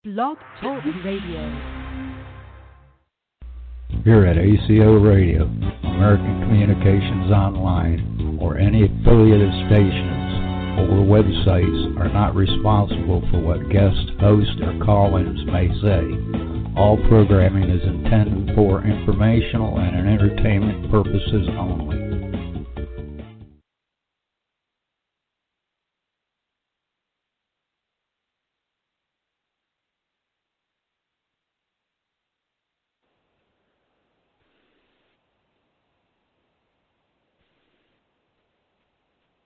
Blog Talk Radio. Here at ACIR Radio, American Communications Online, or any affiliated stations or websites are not responsible for what guests, hosts, or call-ins may say. All programming is intended for informational and entertainment purposes only.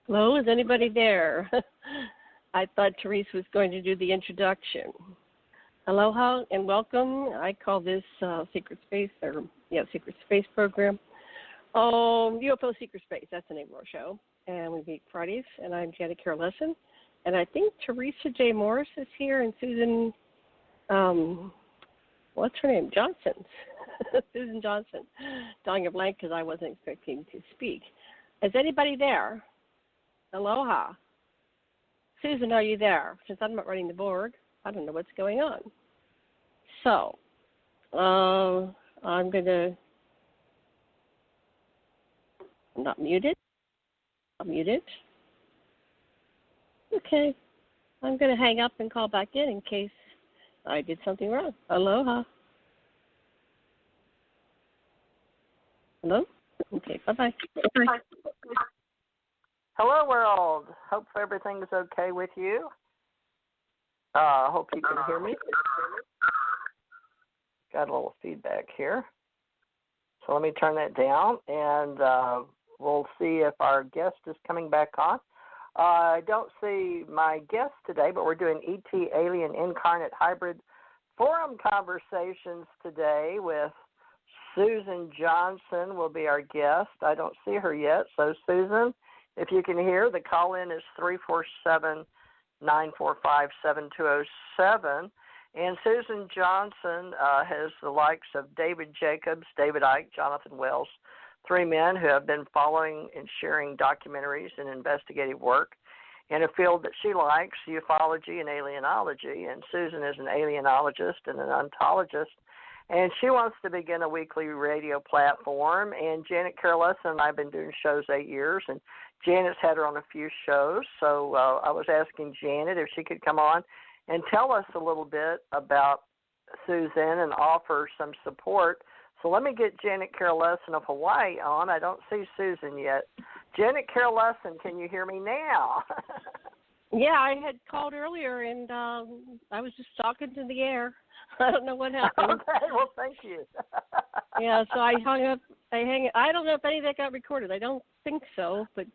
Hello, is anybody there? I thought Theresa was going to do the introduction. Aloha and welcome. I call this Secret Space program. UFO Secret Space, that's the name of our show. And we meet Fridays, and I'm JKLessin. And I think Theresa J. Morris is here, and Susan, what's her name? Johnson. Susan Johnson. Drawing a blank because I wasn't expecting to speak. Is anybody there? Aloha. Susan, are you there? Since I'm not running the board, I don't know what's going on. So, I'm going to... I'm not muted. I'm muted. Okay. I'm going to hang up and call back in case I did something wrong. Aloha. Hello? Okay, bye-bye. Bye-bye. Hello, world. Hope everything's okay with you. Hope you can hear me. Got a little feedback here. So let me turn that down, and we'll see if our guest is coming back on. I don't see my guest today, but we're doing ET Alien Incarnate Hybrid Forum Conversations today with Susan Johnson will be our guest. I don't see her yet, so Susan, if you can hear, the call-in is 347-945-7207. And Susan Johnson has the likes of David Jacobs, David Icke, Jonathan Wells, three men who have been following and sharing documentaries and investigative work in a field that she likes, ufology and alienology. And Susan is an alienologist and an ontologist. And she wants to begin a weekly radio platform. And JKLessin and I have been doing shows 8 years, and Janet's had her on a few shows. So I was asking Janet if she could come on and tell us a little bit about Susan and offer some support. So let me get JKLessin of Hawaii on. I don't see Susan yet. JKLessin, can you hear me now? Yeah, I had called earlier, and I was just talking to the air. I don't know what happened. Okay, well, thank you. Yeah, so I hung up. I don't know if any of that got recorded. I don't think so. But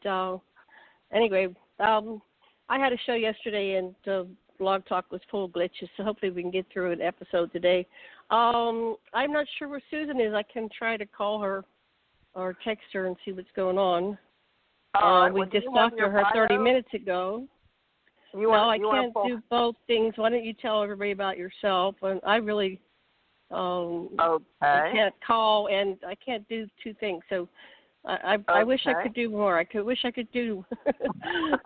anyway, I had a show yesterday, and Blog Talk was full of glitches, so hopefully we can get through an episode today. I'm not sure where Susan is. I can try to call her or text her and see what's going on. We just talked to her 30 minutes ago. I can't do both things. Why don't you tell everybody about yourself? And I really I can't call, and I can't do two things. So I wish I could do more. Wish I could do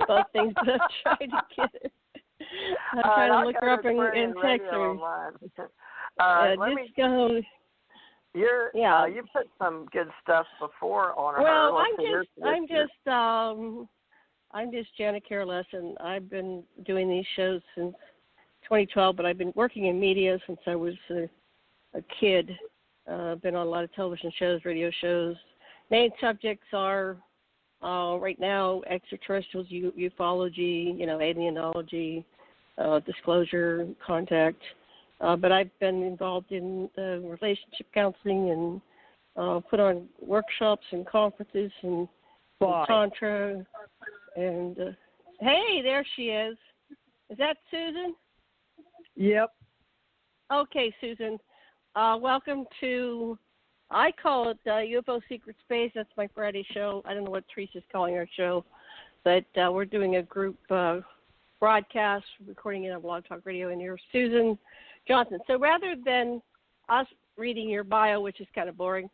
both things, but I'm trying to get it. I'm trying to look her up and text her. You put some good stuff before on her. Well, I'm just JKLessin. I've been doing these shows since 2012, but I've been working in media since I was a kid. I've been on a lot of television shows, radio shows. Main subjects are right now extraterrestrials, ufology, alienology, disclosure, contact. But I've been involved in relationship counseling and put on workshops and conferences and tantra. And hey, there she is. Is that Susan? Yep. Okay, Susan. Welcome to, I call it UFO Secret Space. That's my Friday show. I don't know what Theresa's calling our show, but we're doing a group broadcast, recording it on Blog Talk Radio, and you're Susan Johnson. So rather than us reading your bio, which is kind of boring,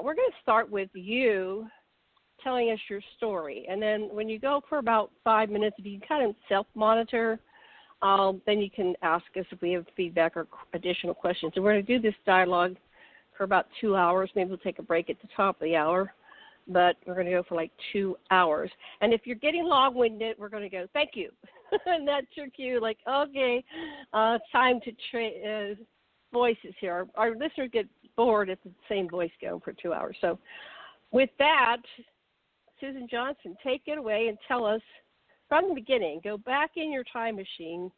we're going to start with you telling us your story. And then when you go for about 5 minutes, if you kind of self-monitor, then you can ask us if we have feedback or additional questions. And we're going to do this dialogue for about 2 hours. Maybe we'll take a break at the top of the hour, but we're going to go for like 2 hours. And if you're getting long-winded, we're going to go, thank you. And that's your cue, like, okay, time to trade voices here. Our listeners get bored if it's the same voice going for 2 hours. So with that, Susan Johnson, take it away and tell us from the beginning, go back in your time machine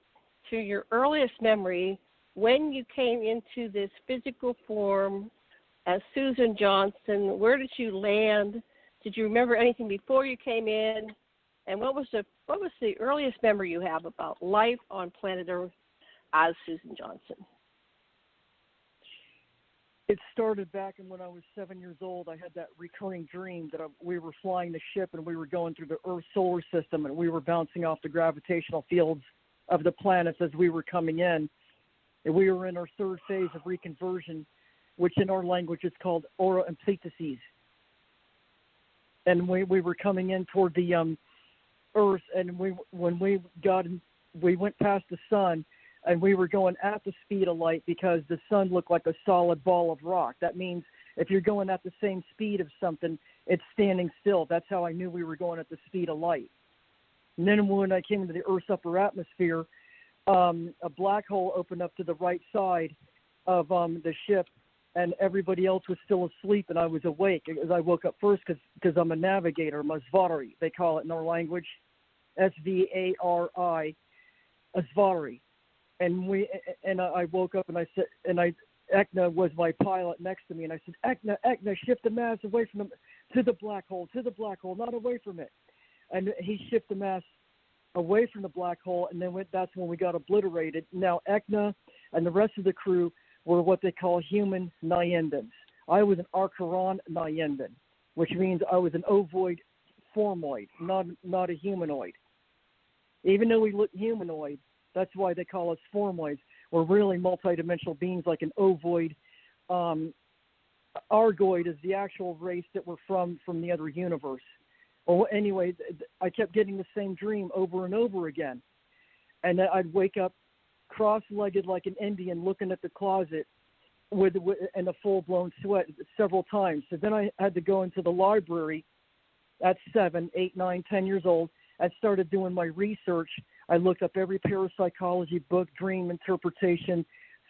to your earliest memory when you came into this physical form as Susan Johnson. Where did you land? Did you remember anything before you came in? And what was the earliest memory you have about life on planet Earth as Susan Johnson? It started back when I was 7 years old. I had that recurring dream that we were flying the ship and we were going through the Earth solar system and we were bouncing off the gravitational fields of the planets as we were coming in. And we were in our third phase of reconversion, which in our language is called aura amplifices. And we were coming in toward the Earth, and when we went past the sun, and we were going at the speed of light because the sun looked like a solid ball of rock. That means if you're going at the same speed of something, it's standing still. That's how I knew we were going at the speed of light. And then when I came into the Earth's upper atmosphere, a black hole opened up to the right side of the ship, and everybody else was still asleep, and I was awake. As I woke up first because I'm a navigator, Masvari, they call it in our language, Svari, Asvari. And I woke up and I said, Ecna was my pilot next to me, and I said, Ecna, shift the mass away from to the black hole, not away from it. And he shifted the mass away from the black hole, and then that's when we got obliterated. Now Ecna and the rest of the crew were what they call human Nyendans. I was an Aquaruin Nyendan, which means I was an ovoid formoid, not a humanoid. Even though we look humanoid, that's why they call us formoids. We're really multidimensional beings like an ovoid. Argoid is the actual race that we're from the other universe. Well, anyway, I kept getting the same dream over and over again. And then I'd wake up cross-legged like an Indian looking at the closet in a full-blown sweat several times. So then I had to go into the library at 7, 8, 9, 10 years old. I started doing my research. I looked up every parapsychology book, dream interpretation,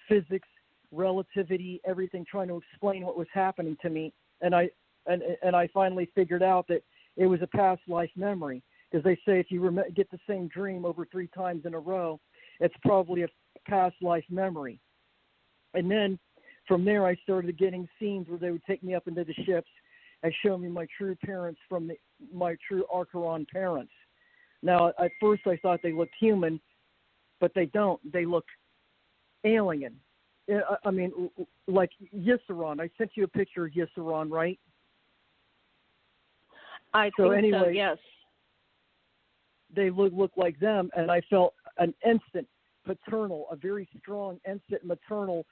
physics, relativity, everything, trying to explain what was happening to me. And I finally figured out that it was a past life memory, because they say if you get the same dream over 3 times in a row, it's probably a past life memory. And then from there, I started getting scenes where they would take me up into the ships and show me my true parents from my true Aquaruin parents. Now, at first I thought they looked human, but they don't. They look alien. I mean, like Yissaron. I sent you a picture of Yissaron, right? I think so, yes. They look like them, and I felt an instant paternal, a very strong instant maternal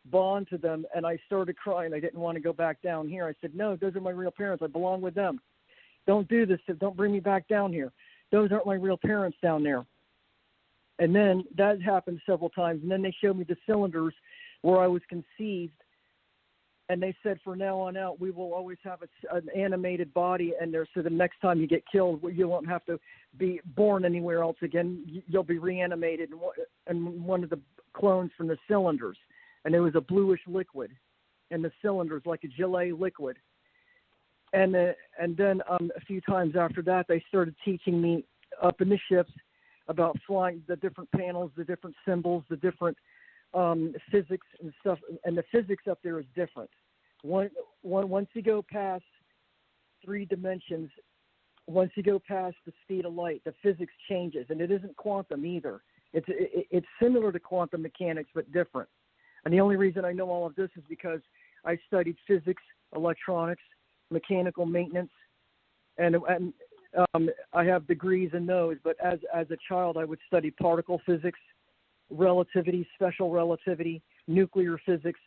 bond to them, and I started crying. I didn't want to go back down here. I said, no, those are my real parents. I belong with them. Don't do this. Don't bring me back down here. Those aren't my real parents down there. And then that happened several times. And then they showed me the cylinders where I was conceived. And they said, from now on out, we will always have an animated body in there. So the next time you get killed, you won't have to be born anywhere else again. You'll be reanimated in one of the clones from the cylinders. And there was a bluish liquid in the cylinders, like a Gillet liquid. And then a few times after that, they started teaching me up in the ships about flying, the different panels, the different symbols, the different physics and stuff. And the physics up there is different. Once you go past 3 dimensions, once you go past the speed of light, the physics changes. And it isn't quantum either. It's similar to quantum mechanics, but different. And the only reason I know all of this is because I studied physics, electronics, mechanical maintenance, and I have degrees in those. But as a child, I would study particle physics, relativity, special relativity, nuclear physics,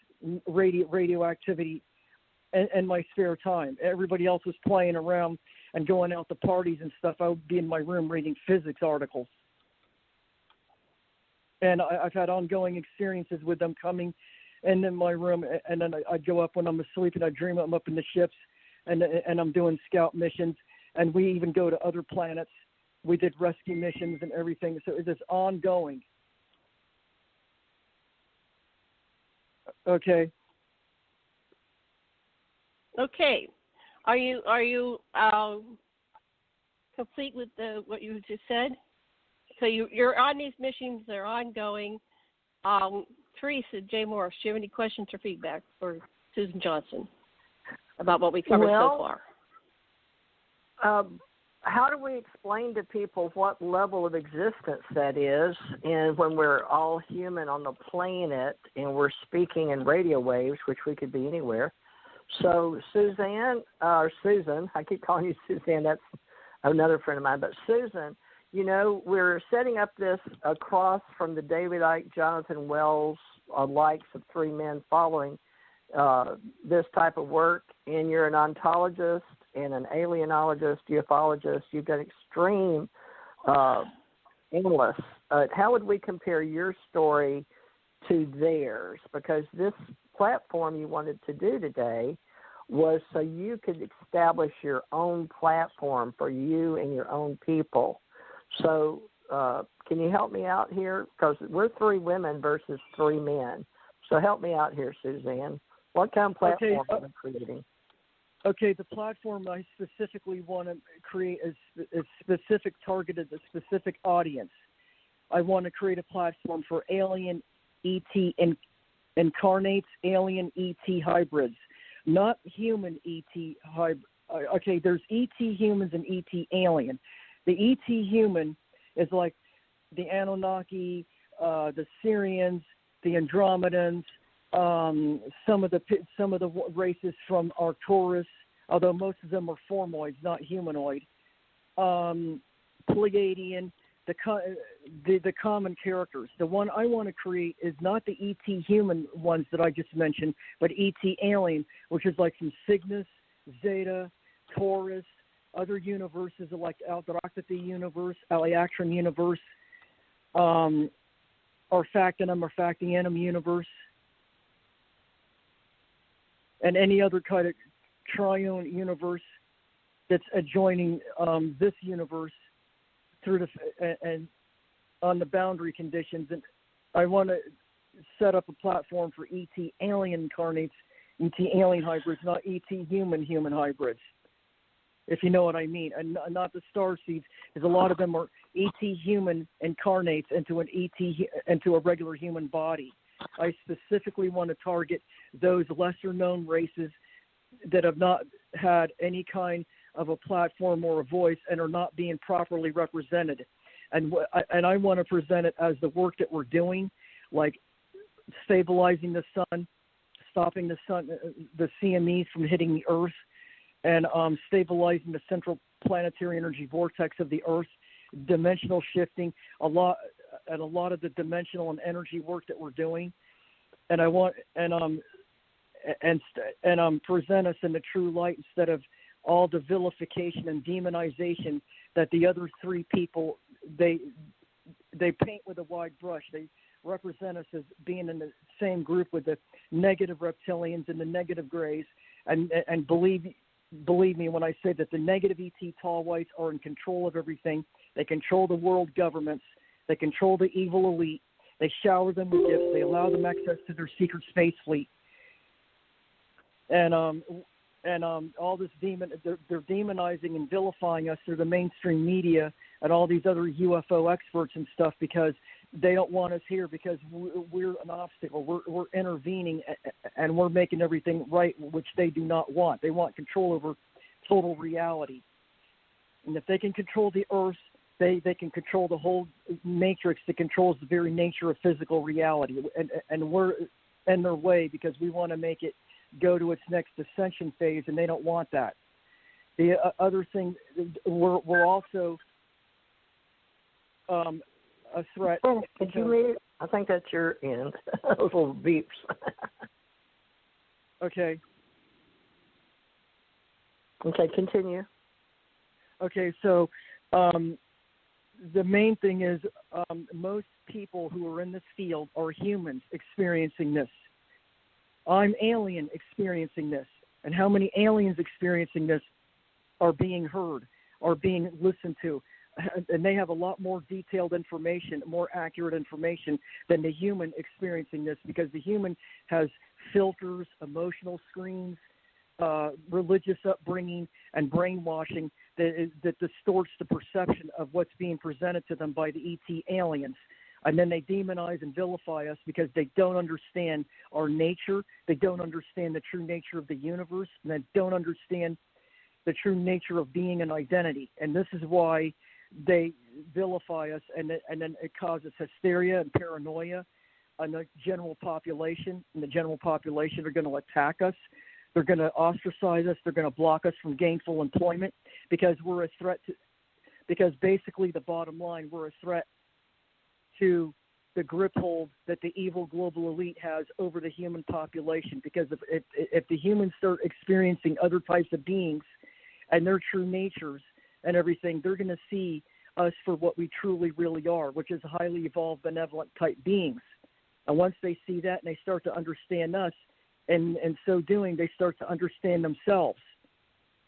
radioactivity, and my spare time. Everybody else was playing around and going out to parties and stuff. I would be in my room reading physics articles. And I've had ongoing experiences with them coming in my room, and then I'd go up when I'm asleep, and I dream I'm up in the ships, and I'm doing scout missions, and we even go to other planets. We did rescue missions and everything, so it's just ongoing. Okay. Okay. Are you complete with what you just said? So you're on these missions; they're ongoing. Theresa J. Morris, do you have any questions or feedback for Susan Johnson about what we covered so far? How do we explain to people what level of existence that is, and when we're all human on the planet and we're speaking in radio waves, which we could be anywhere? So Susan, I keep calling you Suzanne, that's another friend of mine, but Susan, you know, we're setting up this across from the David Icke, Jonathan Wells likes of three men following this type of work, and you're an ontologist and an alienologist, ufologist. You've got extreme analysts. How would we compare your story to theirs? Because this platform you wanted to do today was so you could establish your own platform for you and your own people. So can you help me out here? Because we're three women versus three men. So help me out here, Suzanne. What kind of platform are you creating? Okay, the platform I specifically want to create is specific targeted to a specific audience. I want to create a platform for alien ET incarnates, alien ET hybrids, not human ET hybrid. Okay, there's ET humans and ET alien. The ET human is like the Anunnaki, the Syrians, the Andromedans, some of the races from Arcturus, although most of them are formoids, not humanoid. Pleiadian, the common characters. The one I want to create is not the ET human ones that I just mentioned, but ET alien, which is like from Cygnus, Zeta, Taurus, other universes like Aldractity universe, Aliacron universe, Arfactinum universe, and any other kind of triune universe that's adjoining this universe through and on the boundary conditions. And I want to set up a platform for ET alien incarnates, ET alien hybrids, not ET human hybrids, if you know what I mean, and not the starseeds, because a lot of them are ET human incarnates into a regular human body. I specifically want to target those lesser known races that have not had any kind of a platform or a voice and are not being properly represented. And I want to present it as the work that we're doing, like stabilizing the sun, stopping the CMEs from hitting the Earth, and stabilizing the central planetary energy vortex of the Earth, dimensional shifting, a lot of the dimensional and energy work that we're doing, and I want present us in the true light instead of all the vilification and demonization that the other three people they paint with a wide brush. They represent us as being in the same group with the negative reptilians and the negative grays, and believe me when I say that the negative ET tall whites are in control of everything. They control the world governments. They control the evil elite. They shower them with gifts. They allow them access to their secret space fleet. And all this they're demonizing and vilifying us through the mainstream media and all these other UFO experts and stuff because they don't want us here because we're an obstacle. We're intervening and we're making everything right, which they do not want. They want control over total reality. And if they can control the Earth, they can control the whole matrix that controls the very nature of physical reality. And we're in their way because we want to make it go to its next ascension phase, and they don't want that. The other thing, we're also a threat. Could you read it? I think that's your end. Those little beeps. Okay. Okay, continue. Okay, so the main thing is most people who are in this field are humans experiencing this. I'm alien experiencing this. And how many aliens experiencing this are being heard, are being listened to? And they have a lot more detailed information, more accurate information than the human experiencing this, because the human has filters, emotional screens, religious upbringing, and brainwashing that distorts the perception of what's being presented to them by the ET aliens. And then they demonize and vilify us because they don't understand our nature. They don't understand the true nature of the universe. And they don't understand the true nature of being an identity. And this is why they vilify us, and then it causes hysteria and paranoia on the general population. And the general population are going to attack us. They're going to ostracize us. They're going to block us from gainful employment because we're a threat to, because basically the bottom line, we're a threat to the grip hold that the evil global elite has over the human population. Because if the humans start experiencing other types of beings and their true natures and everything, they're going to see us for what we truly really are, which is highly evolved, benevolent type beings. And once they see that and they start to understand us, and in so doing, they start to understand themselves,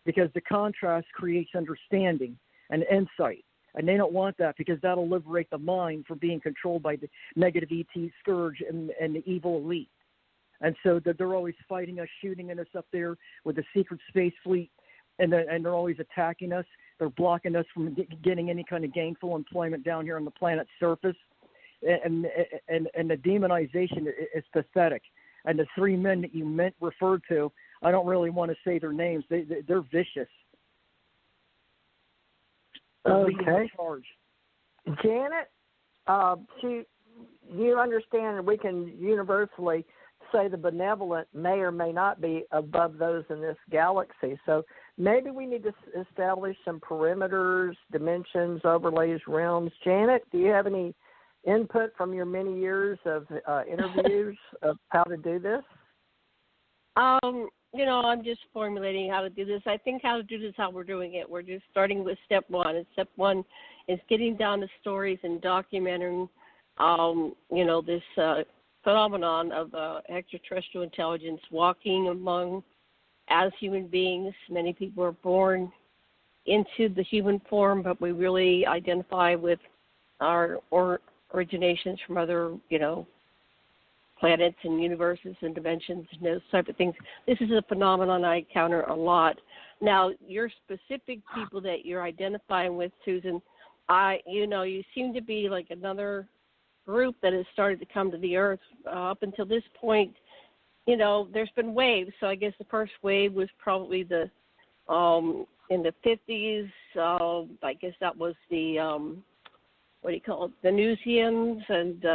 because the contrast creates understanding and insight. And they don't want that, because that'll liberate the mind from being controlled by the negative ET scourge and the evil elite. And so they're always fighting us, shooting at us up there with the secret space fleet, and they're always attacking us. They're blocking us from getting any kind of gainful employment down here on the planet's surface. And the demonization is pathetic. And the three men that you referred to, I don't really want to say their names. They're vicious. Okay. Janet, you understand that we can universally say the benevolent may or may not be above those in this galaxy. So maybe we need to establish some perimeters, dimensions, overlays, realms. Janet, do you have any input from your many years of interviews of how to do this? I'm just formulating how to do this. I think how to do this is how we're doing it. We're just starting with step one. And step one is getting down to stories and documenting, this phenomenon of extraterrestrial intelligence walking among as human beings. Many people are born into the human form, but we really identify with our originations from other, planets and universes and dimensions and those type of things. This is a phenomenon I encounter a lot. Now, your specific people that you're identifying with, Susan, you seem to be like another group that has started to come to the Earth. Up until this point, there's been waves. So I guess the first wave was probably in the 50s. I guess that was the Venusians and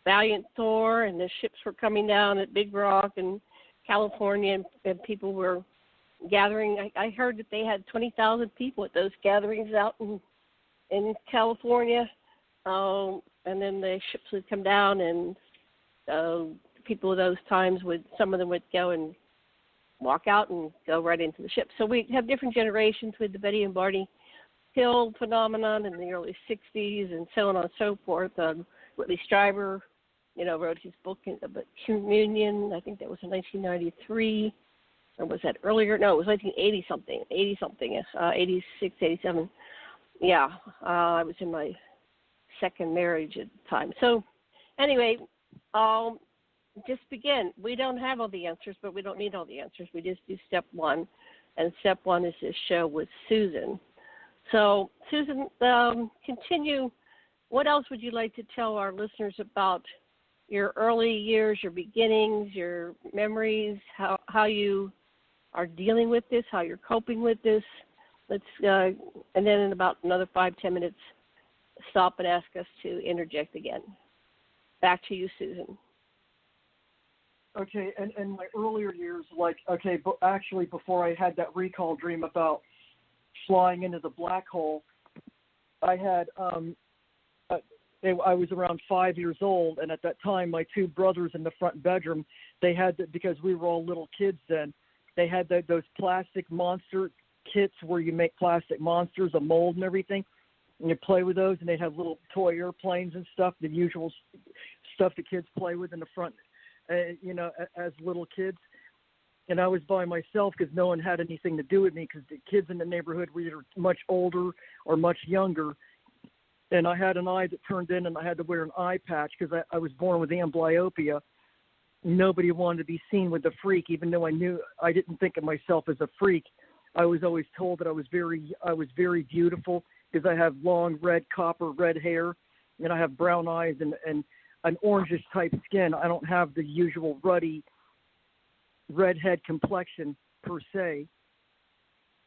Valiant Thor, and the ships were coming down at Big Rock in California, and people were gathering. I heard that they had 20,000 people at those gatherings out in California, and then the ships would come down, and people of those times some of them would go and walk out and go right into the ship. So we have different generations with the Betty and Barney Hill phenomenon in the early 60s and so on and so forth. Whitley Strieber, wrote his book about Communion. I think that was in 1993. Or was that earlier? No, it was 1980-something, 86, 87. Yeah, I was in my second marriage at the time. So anyway, just begin. We don't have all the answers, but we don't need all the answers. We just do step one, and step one is this show with Susan. So, Susan, continue. What else would you like to tell our listeners about your early years, your beginnings, your memories, how you are dealing with this, how you're coping with this? And then in about another 5-10 minutes, stop and ask us to interject again. Back to you, Susan. Okay, and in my earlier years, but actually before I had that recall dream about flying into the black hole, I had I was around 5 years old, and at that time, my two brothers in the front bedroom, they had because we were all little kids then, they had those plastic monster kits where you make plastic monsters, a mold and everything. and you play with those, and they'd have little toy airplanes and stuff, the usual stuff the kids play with in the front, as little kids. And I was by myself because no one had anything to do with me because the kids in the neighborhood were either much older or much younger. And I had an eye that turned in, and I had to wear an eye patch because I was born with amblyopia. Nobody wanted to be seen with the freak, even though I didn't think of myself as a freak. I was always told that I was very beautiful because I have long copper red hair, and I have brown eyes and an orangish type skin. I don't have the usual ruddy redhead complexion per se,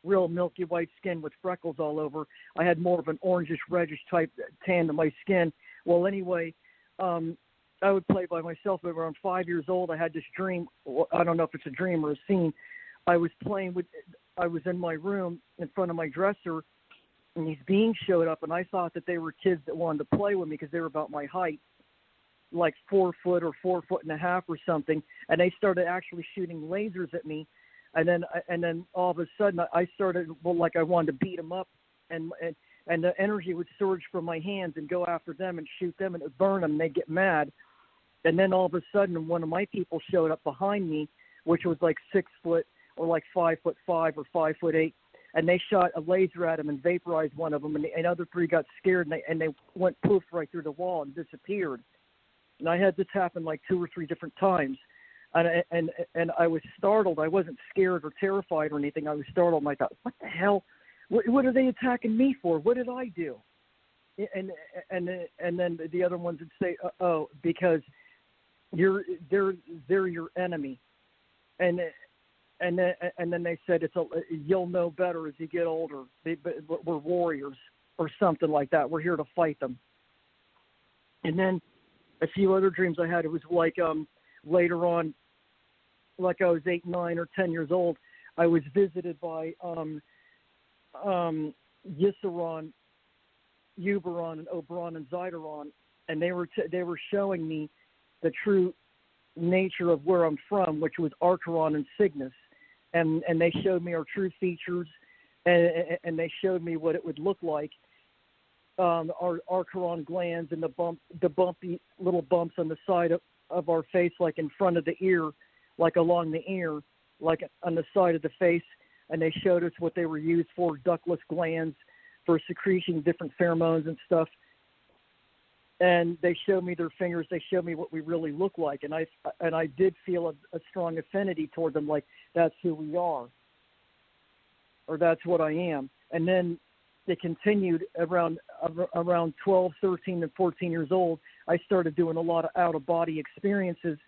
real milky white skin with freckles all over. I had more of an orangish reddish type tan to my skin. Well, anyway, I would play by myself. But around 5 years old, I had this dream. I don't know if it's a dream or a scene. I was in my room in front of my dresser, and these beings showed up, and I thought that they were kids that wanted to play with me because they were about my height, like 4 foot or 4.5 feet or something, and they started actually shooting lasers at me, and then all of a sudden I started like I wanted to beat them up, and the energy would surge from my hands and go after them and shoot them, and it would burn them, and they'd get mad, and then all of a sudden one of my people showed up behind me, which was like 6 foot or like 5'5" or 5'8", and they shot a laser at him and vaporized one of them, and the other 3 got scared, and they went poof right through the wall and disappeared. And I had this happen like 2 or 3 different times, and I was startled. I wasn't scared or terrified or anything. I was startled, and I thought, what the hell? What are they attacking me for? What did I do? And then the other ones would say, oh, because they're your enemy, and then they said you'll know better as you get older. We're warriors or something like that. We're here to fight them. And then a few other dreams I had, it was like later on, like I was 8, 9, or 10 years old, I was visited by Yissaron, Uberon, and Oberon, and Zyderon, and they were showing me the true nature of where I'm from, which was Aquaruin and Cygnus, and they showed me our true features, and they showed me what it would look like. Our Aquaruin glands and the bumpy little bumps on the side of our face, like in front of the ear, like along the ear, like on the side of the face, and they showed us what they were used for, ductless glands for secreting different pheromones and stuff. And they showed me their fingers. They showed me what we really look like, and I did feel a strong affinity toward them, like that's who we are, or that's what I am. And then it continued around 12, 13, and 14 years old. I started doing a lot of out-of-body experiences,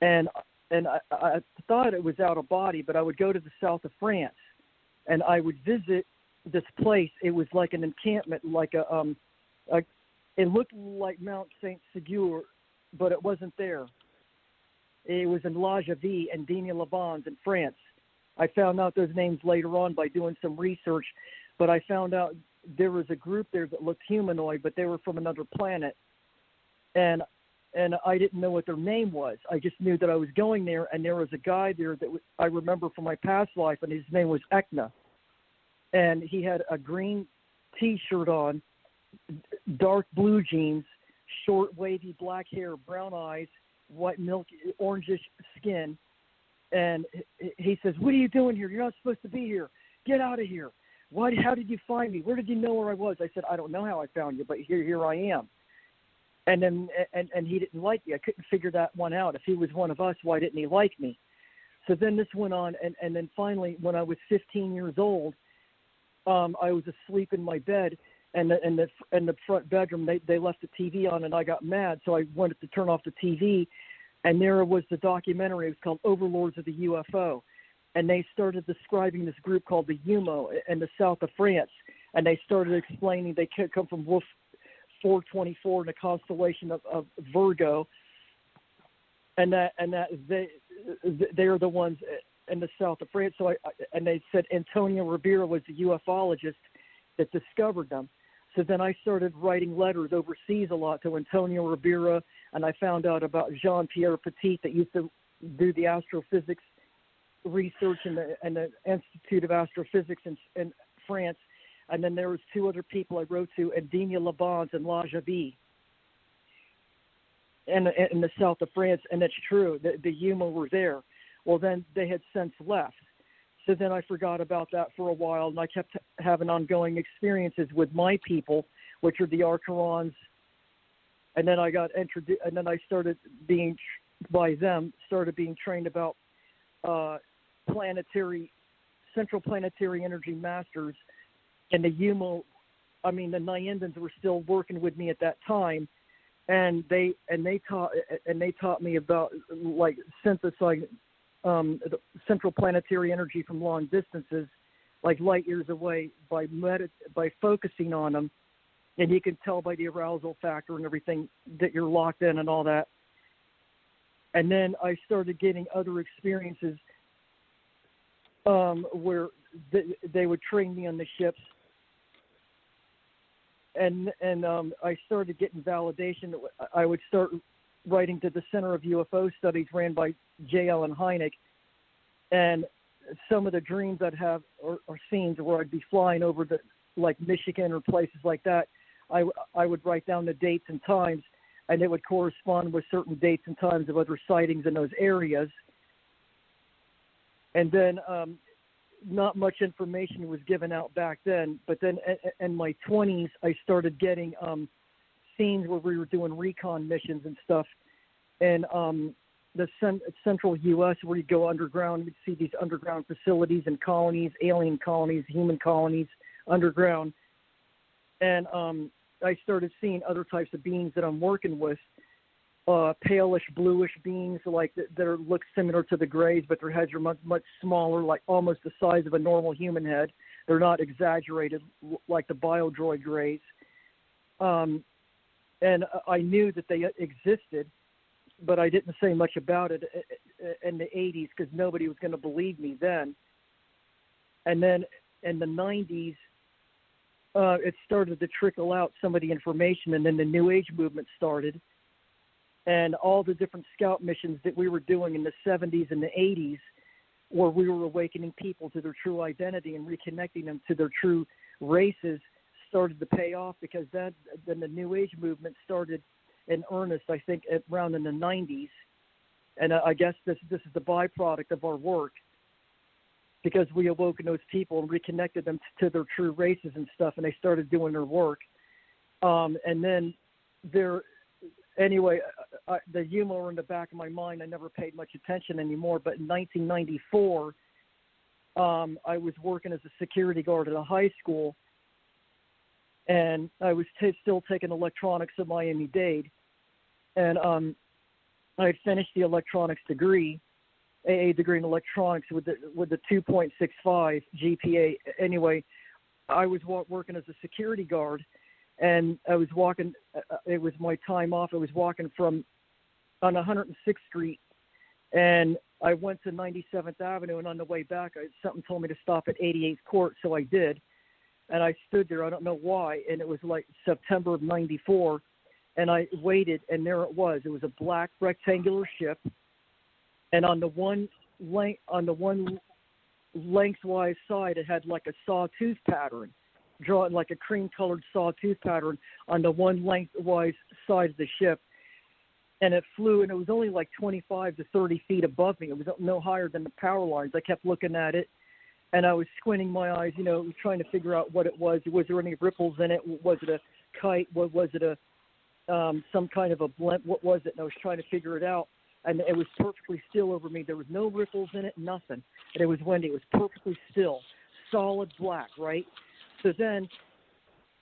and I thought it was out-of-body, but I would go to the south of France, and I would visit this place. It was like an encampment, like it looked like Mount Saint-Ségur, but it wasn't there. It was in La Javie and Digne-les-Bains in France. I found out those names later on by doing some research, but I found out there was a group there that looked humanoid, but they were from another planet, and I didn't know what their name was. I just knew that I was going there, and there was a guy there that I remember from my past life, and his name was Icke, and he had a green T-shirt on, dark blue jeans, short wavy black hair, brown eyes, white milky orangish skin, and he says, "What are you doing here? You're not supposed to be here. Get out of here. Why? How did you find me? Where did you know where I was?" I said, "I don't know how I found you, but here I am." And then and he didn't like me. I couldn't figure that one out. If he was one of us, why didn't he like me? So then this went on, and then finally, when I was 15 years old, I was asleep in my bed, and the front bedroom, they left the TV on, and I got mad, so I wanted to turn off the TV, and there was the documentary. It was called Overlords of the UFO, and they started describing this group called the UMO in the south of France, and they started explaining they come from Wolf 424 in the constellation of Virgo, and that they are the ones in the south of France. So and they said Antonio Ribera was the ufologist that discovered them. So then I started writing letters overseas a lot to Antonio Ribera, and I found out about Jean-Pierre Petit that used to do the astrophysics research in the Institute of Astrophysics in France. And then there was 2 other people I wrote to, Edina Labans and La Javie, in the south of France. And it's true, the UMO were there. Well, then they had since left. So then I forgot about that for a while, and I kept having ongoing experiences with my people, which are the Arcarons. And then I got introduced, and then I started being, by them, started being trained about central planetary energy masters. And the UMO, the Nyandans were still working with me at that time, and they taught me about like synthesizing the central planetary energy from long distances, like light years away, by focusing on them, and you can tell by the arousal factor and everything that you're locked in and all that. And then I started getting other experiences where they would train me on the ships. And I started getting validation. I would start writing to the Center of UFO Studies, ran by JKLessin, and some of the dreams I'd have or scenes where I'd be flying over the like Michigan or places like that. I would write down the dates and times, and it would correspond with certain dates and times of other sightings in those areas. And then not much information was given out back then, but then in my 20s, I started getting scenes where we were doing recon missions and stuff. And the central U.S., where you go underground, you'd see these underground facilities and colonies, alien colonies, human colonies, underground. And I started seeing other types of beings that I'm working with, palish, bluish beings like that look similar to the Greys, but their heads are much, much smaller, like almost the size of a normal human head. They're not exaggerated like the Biodroid Greys. And I knew that they existed, but I didn't say much about it in the 80s because nobody was going to believe me then. And then in the 90s, it started to trickle out some of the information, and then the New Age movement started. And all the different scout missions that we were doing in the 70s and the 80s, where we were awakening people to their true identity and reconnecting them to their true races, started to pay off, because then the New Age movement started in earnest, I think, around in the 90s. And I guess this is the byproduct of our work, because we awoken those people and reconnected them to their true races and stuff, and they started doing their work. And then anyway, the humor in the back of my mind, I never paid much attention anymore. But in 1994, I was working as a security guard at a high school, and I was still taking electronics at Miami-Dade. And I had finished the electronics degree, AA degree in electronics with the 2.65 GPA. Anyway, I was working as a security guard, and I was walking. It was my time off. I was walking on 106th Street, and I went to 97th Avenue. And on the way back, something told me to stop at 88th Court, so I did. And I stood there. I don't know why. And it was like September of '94, and I waited, and there it was. It was a black rectangular ship. And on the one lengthwise side, it had like a sawtooth pattern, drawn like a cream-colored sawtooth pattern on the one lengthwise side of the ship. And it flew, and it was only like 25 to 30 feet above me. It was no higher than the power lines. I kept looking at it, and I was squinting my eyes, trying to figure out what it was. Was there any ripples in it? Was it a kite? Was it some kind of a blimp? What was it? And I was trying to figure it out. And it was perfectly still over me. There was no ripples in it, nothing. And it was windy. It was perfectly still, solid black, right? So then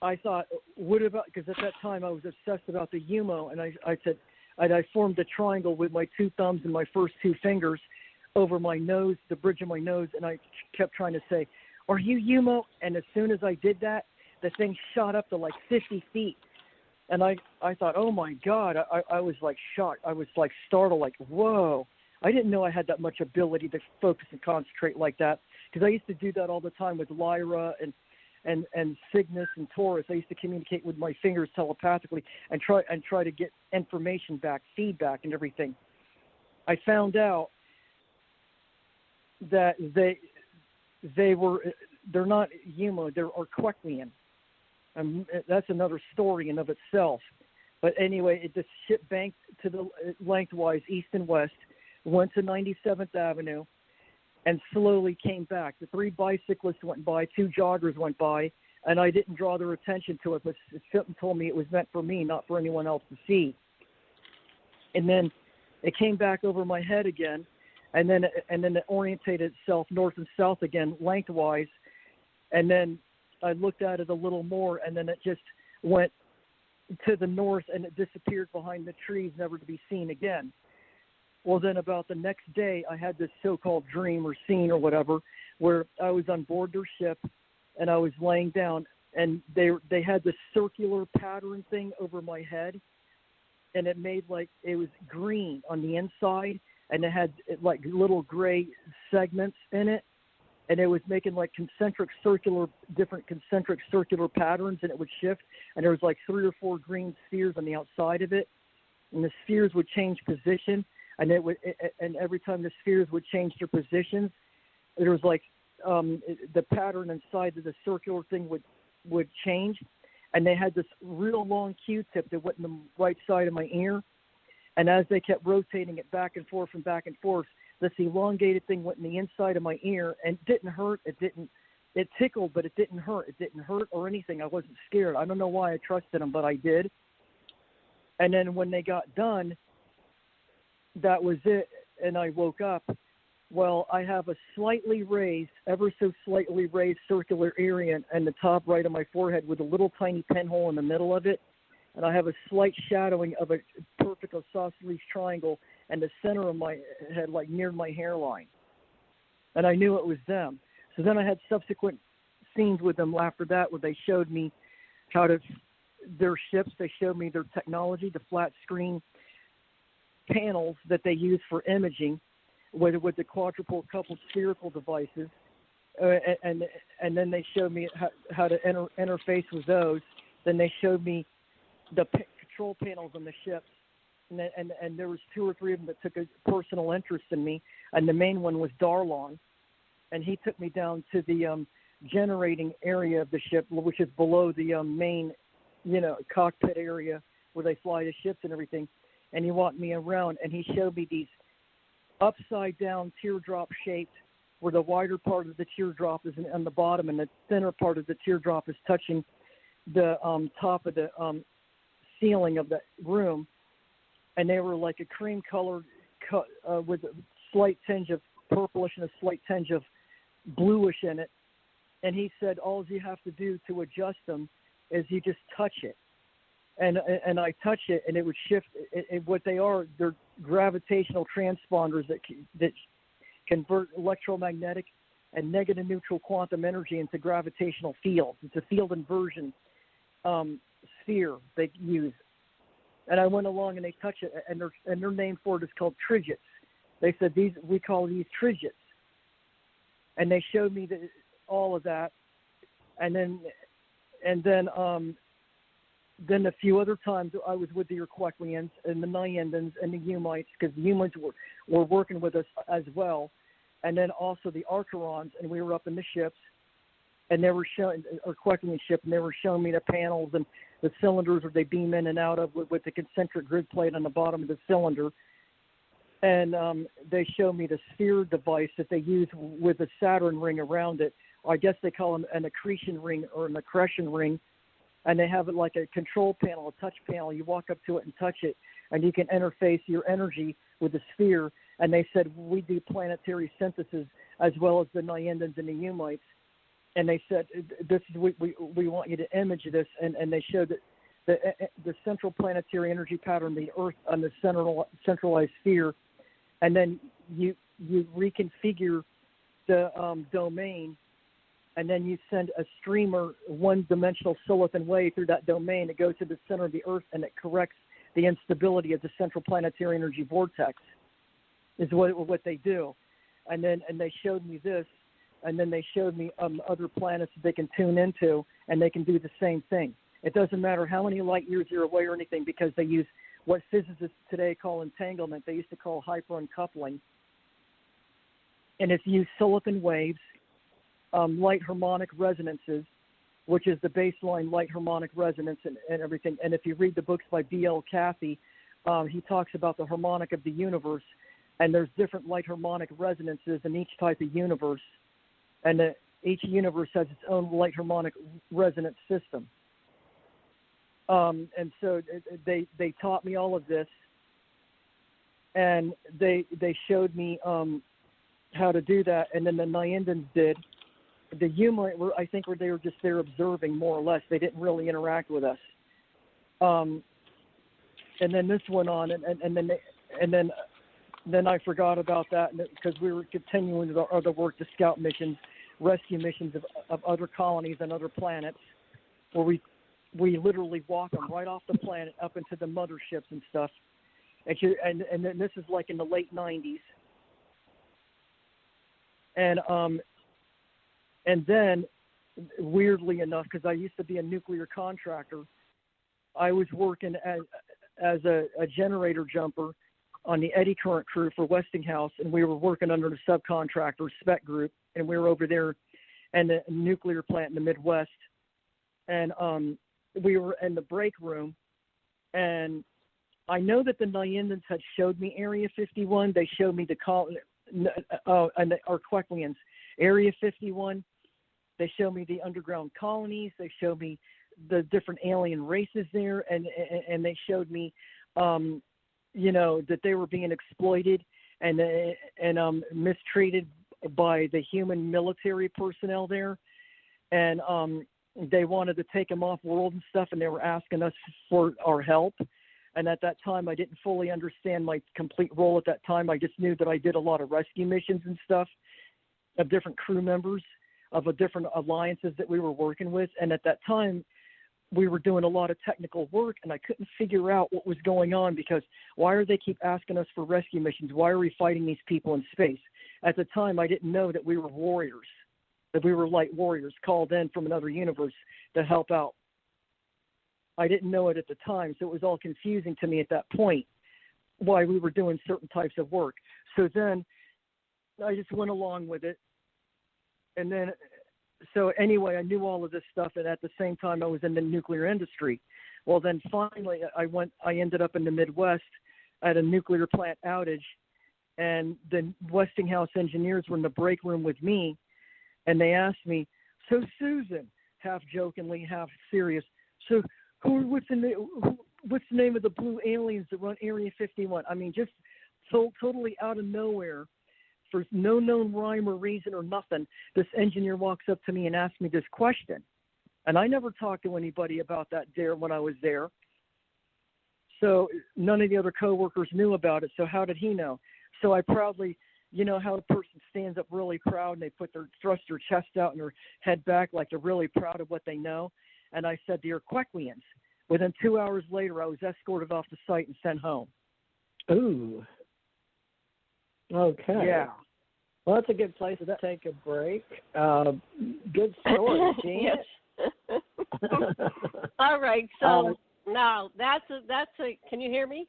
I thought, what about, because at that time I was obsessed about the UMO, and I said, I formed a triangle with my 2 thumbs and my first 2 fingers over my nose, the bridge of my nose, and I kept trying to say, are you UMO? And as soon as I did that, the thing shot up to like 50 feet. And I thought, oh, my God, I was like shocked. I was like startled, like, whoa. I didn't know I had that much ability to focus and concentrate like that, because I used to do that all the time with Lyra and Cygnus and Taurus. I used to communicate with my fingers telepathically and try to get information back, feedback and everything. I found out that they're not humanoid, they're Aquaruin. That's another story in of itself. But anyway, the ship banked to the lengthwise, east and west, went to 97th Avenue, and slowly came back. The 3 bicyclists went by, 2 joggers went by, and I didn't draw their attention to it, but something told me it was meant for me, not for anyone else to see. And then it came back over my head again, and then it orientated itself north and south again, lengthwise, and then I looked at it a little more, and then it just went to the north, and it disappeared behind the trees, never to be seen again. Well, then about the next day, I had this so-called dream or scene or whatever, where I was on board their ship, and I was laying down, and they had this circular pattern thing over my head, and it made like it was green on the inside, and it had like little gray segments in it, and it was making like different concentric circular patterns, and it would shift, and there was like 3 or 4 green spheres on the outside of it, and the spheres would change position, and and every time the spheres would change their positions, there was like the pattern inside of the circular thing would change, and they had this real long Q-tip that went in the right side of my ear, and as they kept rotating it back and forth, this elongated thing went in the inside of my ear, and it didn't hurt. It tickled, but it didn't hurt. It didn't hurt or anything. I wasn't scared. I don't know why I trusted them, but I did. And then when they got done, that was it, and I woke up. Well, I have a ever so slightly raised circular area in the top right of my forehead with a little tiny pinhole in the middle of it, and I have a slight shadowing of a perfect isosceles triangle in the center of my head, like near my hairline. And I knew it was them. So then I had subsequent scenes with them after that where they showed me their ships, they showed me their technology, the flat screen panels that they use for imaging, with the quadruple coupled spherical devices, and then they showed me how to interface with those. Then they showed me the control panels on the ships, and there was 2 or 3 of them that took a personal interest in me, and the main one was Darlon, and he took me down to the generating area of the ship, which is below the main, cockpit area where they fly the ships and everything, and he walked me around, and he showed me these upside down teardrop shaped, where the wider part of the teardrop is on the bottom and the thinner part of the teardrop is touching the top of the ceiling of the room, and they were like a cream colored with a slight tinge of purplish and a slight tinge of bluish in it. And he said all you have to do to adjust them is you just touch it. And I touched it, and it would shift. What they are, they're gravitational transponders that convert electromagnetic and negative neutral quantum energy into gravitational fields. It's a field inversion sphere they use. And I went along and they touched it, and their name for it is called Trigits. They said we call these Trigits. And they showed me all of that, and then a few other times I was with the Aquaruins and the Nyandans and the Humites, because the Humites were working with us as well, and then also the Archerons, and we were up in the ships, and they were showing Aquaruin ship, and they were showing me the panels and the cylinders where they beam in and out of with the concentric grid plate on the bottom of the cylinder, and they showed me the sphere device that they use with a Saturn ring around it. I guess they call them an accretion ring or an accretion ring. And they have it like a control panel, a touch panel. You walk up to it and touch it, and you can interface your energy with the sphere. And they said, we do planetary synthesis as well as the Nyandans and the Humites. And they said, this is we want you to image this. And they showed that the central planetary energy pattern, the Earth on the centralized sphere. And then you reconfigure the domain, and then you send a streamer, one-dimensional silicon wave through that domain. It goes to the center of the Earth, and it corrects the instability of the central planetary energy vortex, is what they do. And they showed me this, and then they showed me other planets that they can tune into, and they can do the same thing. It doesn't matter how many light years you're away or anything, because they use what physicists today call entanglement. They used to call hyperuncoupling. And if you use silicon waves, light harmonic resonances, which is the baseline light harmonic resonance and everything. And if you read the books by B.L. Cathy, he talks about the harmonic of the universe, and there's different light harmonic resonances in each type of universe, and each universe has its own light harmonic resonance system. And so they taught me all of this, and they showed me how to do that, and then the Nyandans did. The Humanoid, I think, they were just there observing, more or less. They didn't really interact with us. And then this went on, and then I forgot about that because we were continuing with our other work, the scout missions, rescue missions of other colonies and other planets, where we literally walk them right off the planet up into the motherships and stuff. And then this is like in the late 90s. And then, weirdly enough, because I used to be a nuclear contractor, I was working as a generator jumper on the eddy current crew for Westinghouse, and we were working under the subcontractor spec group, and we were over there in the nuclear plant in the Midwest, and we were in the break room, and I know that the Nyandans had showed me Area 51. They showed me and the Arquequians, Area 51. They showed me the underground colonies. They showed me the different alien races there, and they showed me, that they were being exploited and mistreated by the human military personnel there, and they wanted to take them off world and stuff, and they were asking us for our help. And at that time, I didn't fully understand my complete role at that time. I just knew that I did a lot of rescue missions and stuff of different crew members of different alliances that we were working with. And at that time, we were doing a lot of technical work, and I couldn't figure out what was going on because why are they keep asking us for rescue missions? Why are we fighting these people in space? At the time, I didn't know that we were warriors, that we were light warriors called in from another universe to help out. I didn't know it at the time, so it was all confusing to me at that point why we were doing certain types of work. So then I just went along with it. And then, so anyway, I knew all of this stuff, and at the same time I was in the nuclear industry. Well, then finally I ended up in the Midwest at a nuclear plant outage, and the Westinghouse engineers were in the break room with me, and they asked me, so Susan, half jokingly, half serious, so what's the name of the blue aliens that run Area 51? I mean, just so totally out of nowhere, for no known rhyme or reason or nothing, this engineer walks up to me and asks me this question. And I never talked to anybody about that there when I was there. So none of the other coworkers knew about it. So how did he know? So I proudly, you know how a person stands up really proud and they thrust their chest out and their head back like they're really proud of what they know. And I said, the Arquequians. Within 2 hours later, I was escorted off the site and sent home. Ooh. Okay. Yeah. Well, that's a good place to take a break. Good story, Jean. Yes. All right. So now that's a. Can you hear me?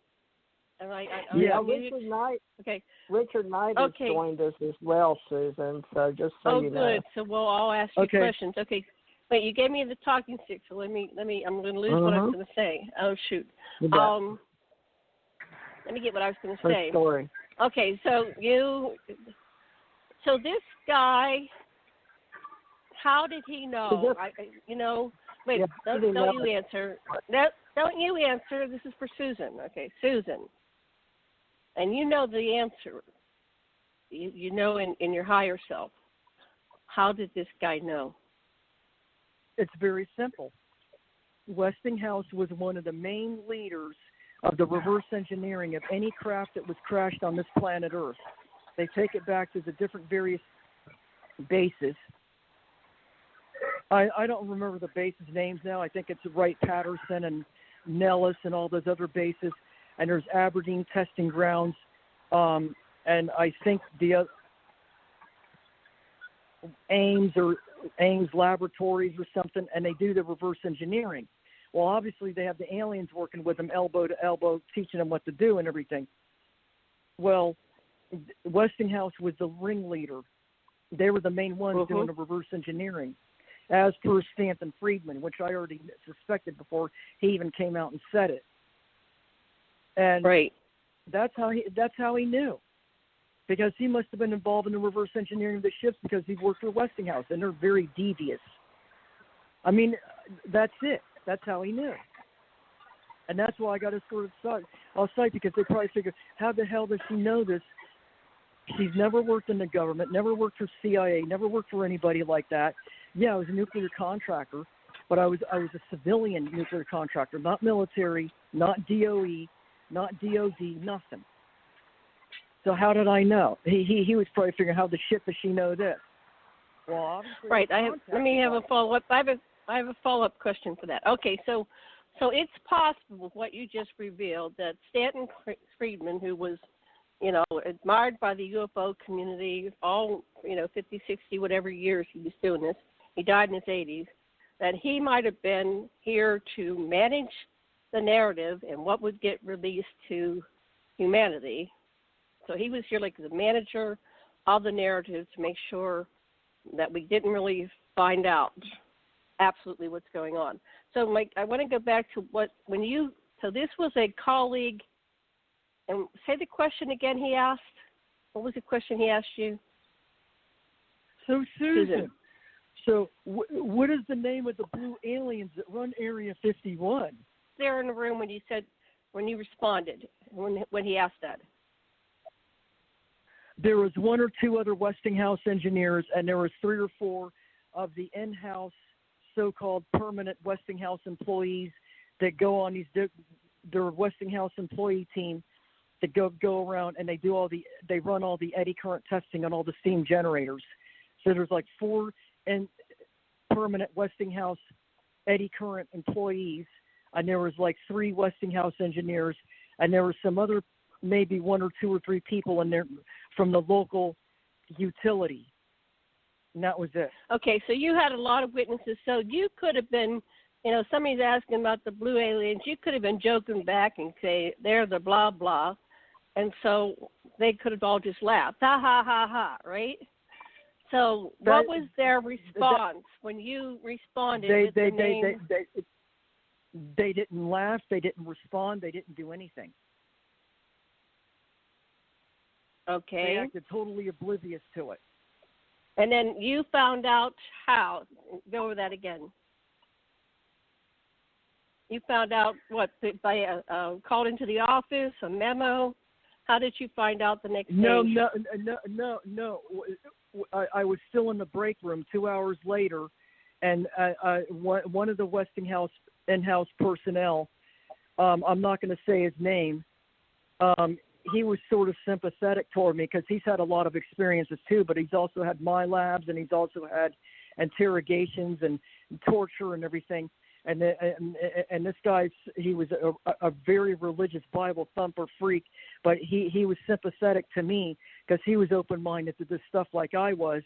All right. Yeah. Richard Knight. Okay. Richard Knight has joined us as well, Susan. So just so you know. Oh, good. So we'll all ask you questions. Okay. Wait, you gave me the talking stick, so let me. I'm going to lose what I was going to say. Oh shoot. Let me get what I was going to say. Story. Okay, so this guy, how did he know? Wait, don't you answer. No, don't you answer. This is for Susan. Okay, Susan. And you know the answer. You know in your higher self. How did this guy know? It's very simple. Westinghouse was one of the main leaders of the reverse engineering of any craft that was crashed on this planet Earth. They take it back to the different various bases. I don't remember the bases' names now. I think it's Wright-Patterson and Nellis and all those other bases. And there's Aberdeen testing grounds. And I think the Ames Laboratories or something, and they do the reverse engineering. Well, obviously they have the aliens working with them elbow to elbow, teaching them what to do and everything. Well, Westinghouse was the ringleader They were the main ones doing the reverse engineering, as per Stanton Friedman, which I already suspected before he even came out and said it. And that's how he knew, because he must have been involved in the reverse engineering of the ships because he worked for Westinghouse, and they're very devious. I mean, that's it. That's how he knew. And that's why I got to sort of off-site, because they probably figured, how the hell does she know this? She's never worked in the government, never worked for CIA, never worked for anybody like that. Yeah, I was a nuclear contractor, but I was a civilian nuclear contractor, not military, not DOE, not DOD, nothing. So how did I know? He was probably figuring, how the shit does she know this? Well, obviously. Right. Let me have a follow-up. I have a follow-up question for that. Okay, so it's possible, with what you just revealed, that Stanton Friedman, who was, admired by the UFO community, all, 50, 60, whatever years he was doing this, he died in his 80s, that he might have been here to manage the narrative and what would get released to humanity. So he was here like the manager of the narrative to make sure that we didn't really find out absolutely what's going on. So, Mike, I want to go back to so this was a colleague, and say the question again he asked. What was the question he asked you? So, Susan. So what is the name of the blue aliens that run Area 51? There in the room when you responded, when he asked that. There was one or two other Westinghouse engineers, and there was 3 or 4 of the in-house so-called permanent Westinghouse employees that go on their Westinghouse employee team that go around, and they run all the eddy current testing on all the steam generators. So there's like 4 permanent Westinghouse eddy current employees, and there was like 3 Westinghouse engineers, and there were some other, maybe 1 or 2 or 3 people in there from the local utility, and that was it. Okay, so you had a lot of witnesses. So you could have been, somebody's asking about the blue aliens. You could have been joking back and say, they're the blah, blah. And so they could have all just laughed. Ha, ha, ha, ha, right? So what was their response when you responded? They didn't laugh. They didn't respond. They didn't do anything. Okay. They acted totally oblivious to it. And then you found out how? Go over that again. You found out what, by called into the office, a memo? How did you find out the next day? No. I was still in the break room 2 hours later, and one of the Westinghouse in-house personnel, I'm not going to say his name, he was sort of sympathetic toward me because he's had a lot of experiences too, but he's also had my labs, and he's also had interrogations and torture and everything. And this guy, he was a very religious Bible thumper freak, but he was sympathetic to me because he was open-minded to this stuff like I was,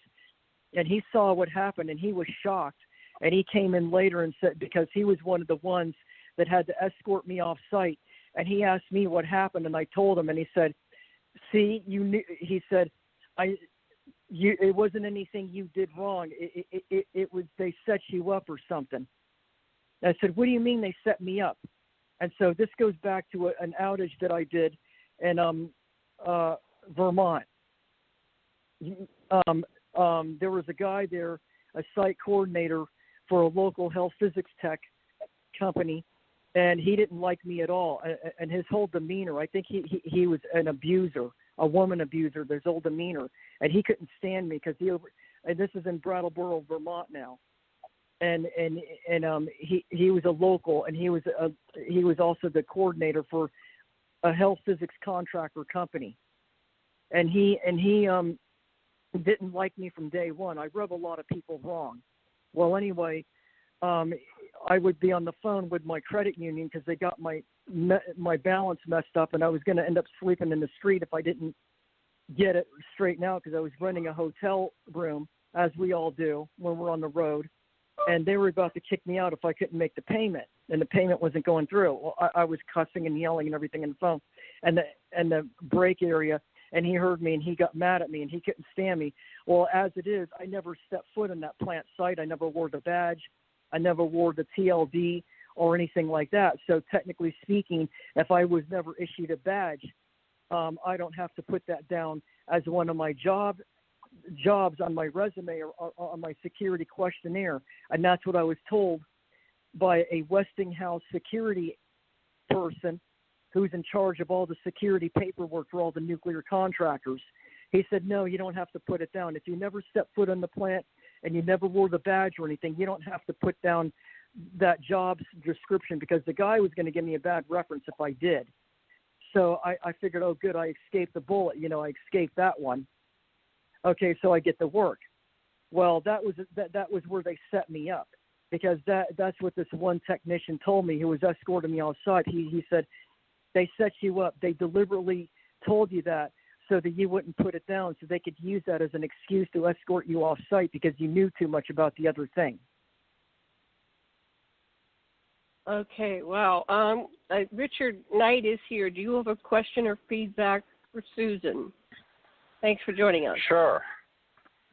and he saw what happened, and he was shocked. And he came in later and said, because he was one of the ones that had to escort me off-site, and he asked me what happened, and I told him, and he said, "See, you knew." He said, "It wasn't anything you did wrong. It was they set you up or something." And I said, "What do you mean they set me up?" And so this goes back to an outage that I did in Vermont. There was a guy there, a site coordinator for a local health physics tech company, and he didn't like me at all. And his whole demeanor, I think he was an abuser, a woman abuser, his whole demeanor. And he couldn't stand me because and this is in Brattleboro, Vermont now. And he was a local, and he was also the coordinator for a health physics contractor company. And he didn't like me from day one. I rub a lot of people wrong. Well, anyway, I would be on the phone with my credit union because they got my balance messed up, and I was going to end up sleeping in the street if I didn't get it straightened out because I was renting a hotel room, as we all do when we're on the road. And they were about to kick me out if I couldn't make the payment, and the payment wasn't going through. Well, I was cussing and yelling and everything on the phone. And the break area, and he heard me and he got mad at me and he couldn't stand me. Well, as it is, I never stepped foot in that plant site. I never wore the badge. I never wore the TLD or anything like that. So technically speaking, if I was never issued a badge, I don't have to put that down as one of my jobs on my resume or on my security questionnaire. And that's what I was told by a Westinghouse security person who's in charge of all the security paperwork for all the nuclear contractors. He said, no, you don't have to put it down. If you never stepped foot on the plant and you never wore the badge or anything, you don't have to put down that job's description, because the guy was going to give me a bad reference if I did. So I figured, oh, good, I escaped the bullet. I escaped that one. Okay, so I get to work. Well, that was where they set me up, because that's what this one technician told me who was escorting me outside. He said, they set you up. They deliberately told you that so that you wouldn't put it down, so they could use that as an excuse to escort you off site because you knew too much about the other thing. Okay, wow. Richard Knight is here. Do you have a question or feedback for Susan? Thanks for joining us. Sure.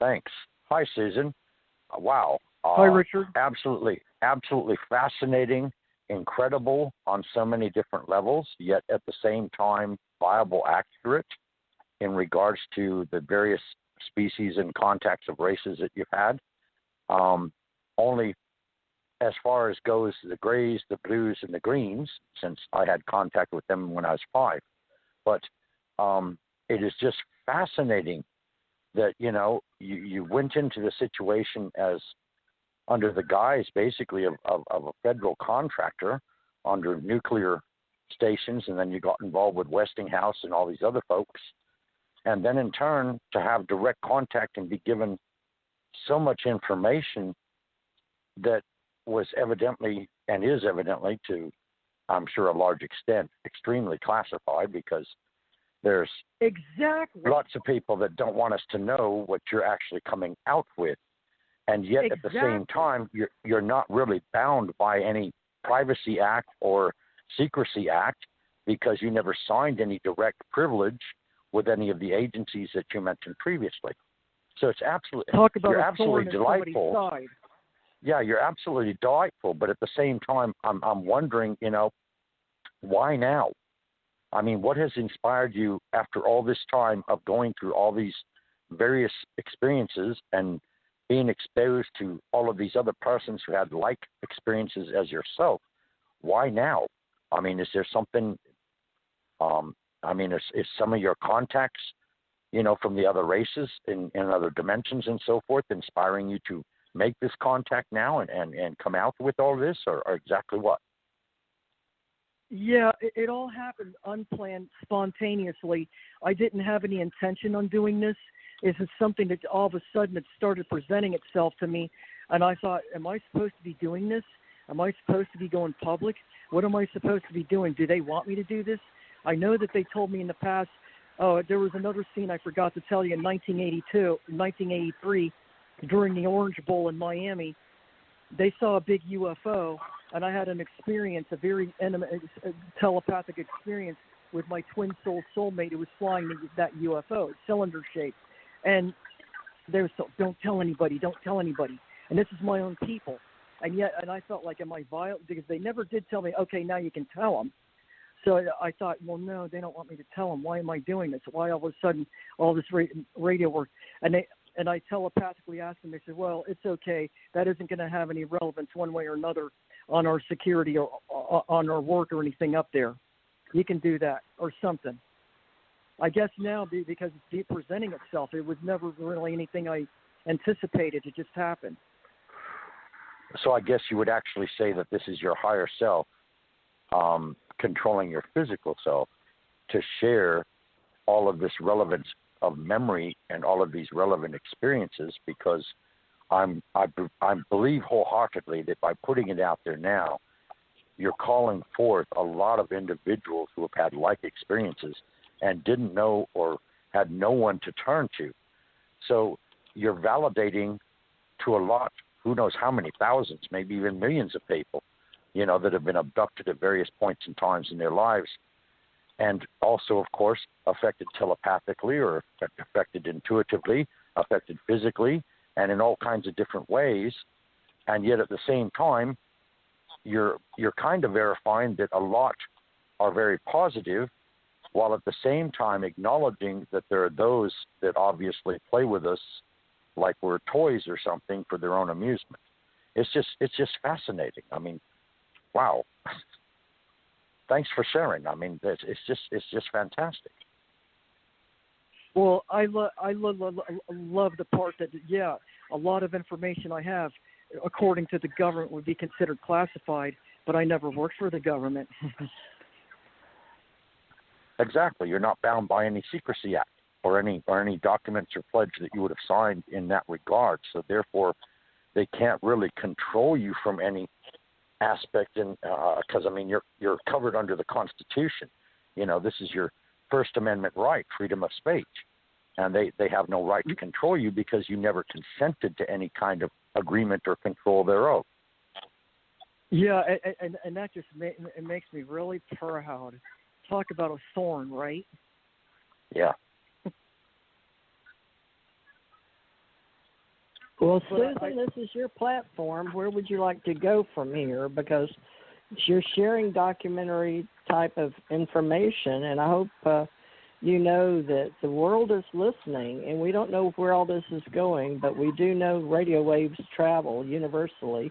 Thanks. Hi, Susan. Wow. Hi, Richard. Absolutely fascinating, incredible on so many different levels, yet at the same time viable, accurate in regards to the various species and contacts of races that you've had. Only as far as goes the grays, the blues, and the greens, since I had contact with them when I was 5. But it is just fascinating that, you went into the situation as under the guise basically of a federal contractor under nuclear stations, and then you got involved with Westinghouse and all these other folks. And then in turn to have direct contact and be given so much information that was evidently and is evidently to, I'm sure, a large extent, extremely classified, because there's lots of people that don't want us to know what you're actually coming out with. And yet at the same time, you're not really bound by any Privacy Act or Secrecy Act, because you never signed any direct privilege with any of the agencies that you mentioned previously. So it's absolutely, you're absolutely delightful. Yeah, you're absolutely delightful. But at the same time, I'm wondering, why now? I mean, what has inspired you after all this time of going through all these various experiences and being exposed to all of these other persons who had like experiences as yourself? Why now? I mean, is there something, is some of your contacts, from the other races in other dimensions and so forth, inspiring you to make this contact now and come out with all this, or exactly what? Yeah, it all happened unplanned, spontaneously. I didn't have any intention on doing this. This is something that all of a sudden it started presenting itself to me, and I thought, am I supposed to be doing this? Am I supposed to be going public? What am I supposed to be doing? Do they want me to do this? I know that they told me in the past. There was another scene I forgot to tell you in 1983, during the Orange Bowl in Miami. They saw a big UFO, and I had an experience, a very intimate, telepathic experience with my twin soul soulmate who was flying that UFO, cylinder shaped. And they were don't tell anybody. And this is my own people. And I felt like, am I violent? Because they never did tell me, okay, now you can tell them. So I thought, well, no, they don't want me to tell them. Why am I doing this? Why all of a sudden all this radio work? And I telepathically asked them, they said, well, it's okay. That isn't going to have any relevance one way or another on our security or on our work or anything up there. You can do that or something. I guess now, because it's presenting itself, it was never really anything I anticipated. It just happened. So I guess you would actually say that this is your higher self controlling your physical self to share all of this relevance of memory and all of these relevant experiences, because I believe wholeheartedly that by putting it out there now, you're calling forth a lot of individuals who have had like experiences and didn't know or had no one to turn to. So you're validating to a lot, who knows how many thousands, maybe even millions of people, that have been abducted at various points and times in their lives. and also, of course, affected telepathically or affected intuitively, affected physically, and in all kinds of different ways. And yet at the same time, you're kind of verifying that a lot are very positive, while at the same time acknowledging that there are those that obviously play with us like we're toys or something for their own amusement. It's just fascinating. I mean, wow. Thanks for sharing. I mean, it's just fantastic. Well, I love the part that, yeah, a lot of information I have, according to the government, would be considered classified, but I never worked for the government. Exactly. You're not bound by any Secrecy Act or any documents or pledge that you would have signed in that regard. So therefore, they can't really control you from any aspect, and because I mean you're covered under the Constitution. You know, this is your First Amendment right, freedom of speech, and they have no right to control you because you never consented to any kind of agreement or control thereof. Yeah, and that just it makes me really proud. Talk about a thorn, right? Yeah. Well, Susan, this is your platform. Where would you like to go from here? Because you're sharing documentary type of information, and I hope you know that the world is listening, and we don't know where all this is going, but we do know radio waves travel universally.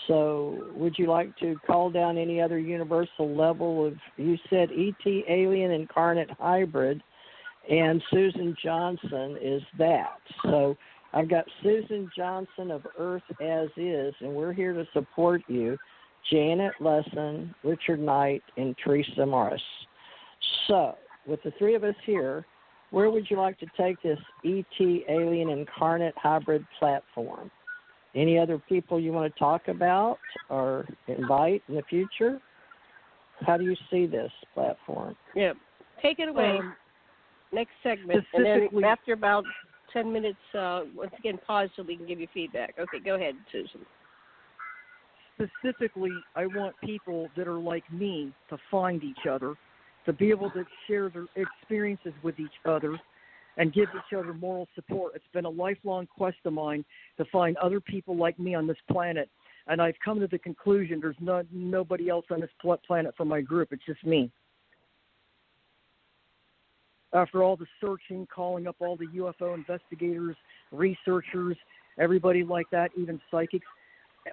So would you like to call down any other universal level of, you said ET, alien, incarnate, hybrid, and Susan Johnson is that. So I've got Susan Johnson of Earth As Is, and we're here to support you, Janet Lessin, Richard Knight, and Theresa Morris. So with the three of us here, where would you like to take this ET, alien, incarnate, hybrid platform? Any other people you want to talk about or invite in the future? How do you see this platform? Yeah, take it away. Next segment, and then after about 10 minutes, once again, pause so we can give you feedback. Okay, go ahead, Susan. Specifically, I want people that are like me to find each other, to be able to share their experiences with each other, and give each other moral support. It's been a lifelong quest of mine to find other people like me on this planet, and I've come to the conclusion there's nobody else on this planet for my group. It's just me. After all the searching, calling up all the UFO investigators, researchers, everybody like that, even psychics,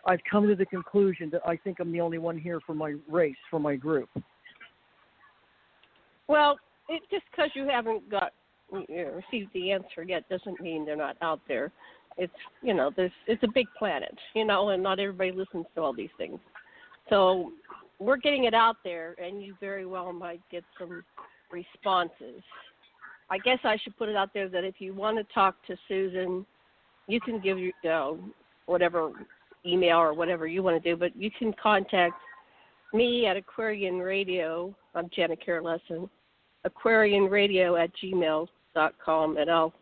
I've come to the conclusion that I think I'm the only one here for my race, for my group. Well, just because you haven't received the answer yet doesn't mean they're not out there. It's, it's a big planet, and not everybody listens to all these things. So we're getting it out there, and you very well might get some responses. I guess I should put it out there that if you want to talk to Susan, you can give whatever email or whatever you want to do, but you can contact me at Aquarian Radio. I'm Janet Lessin, aquarianradio@gmail.com, and I'll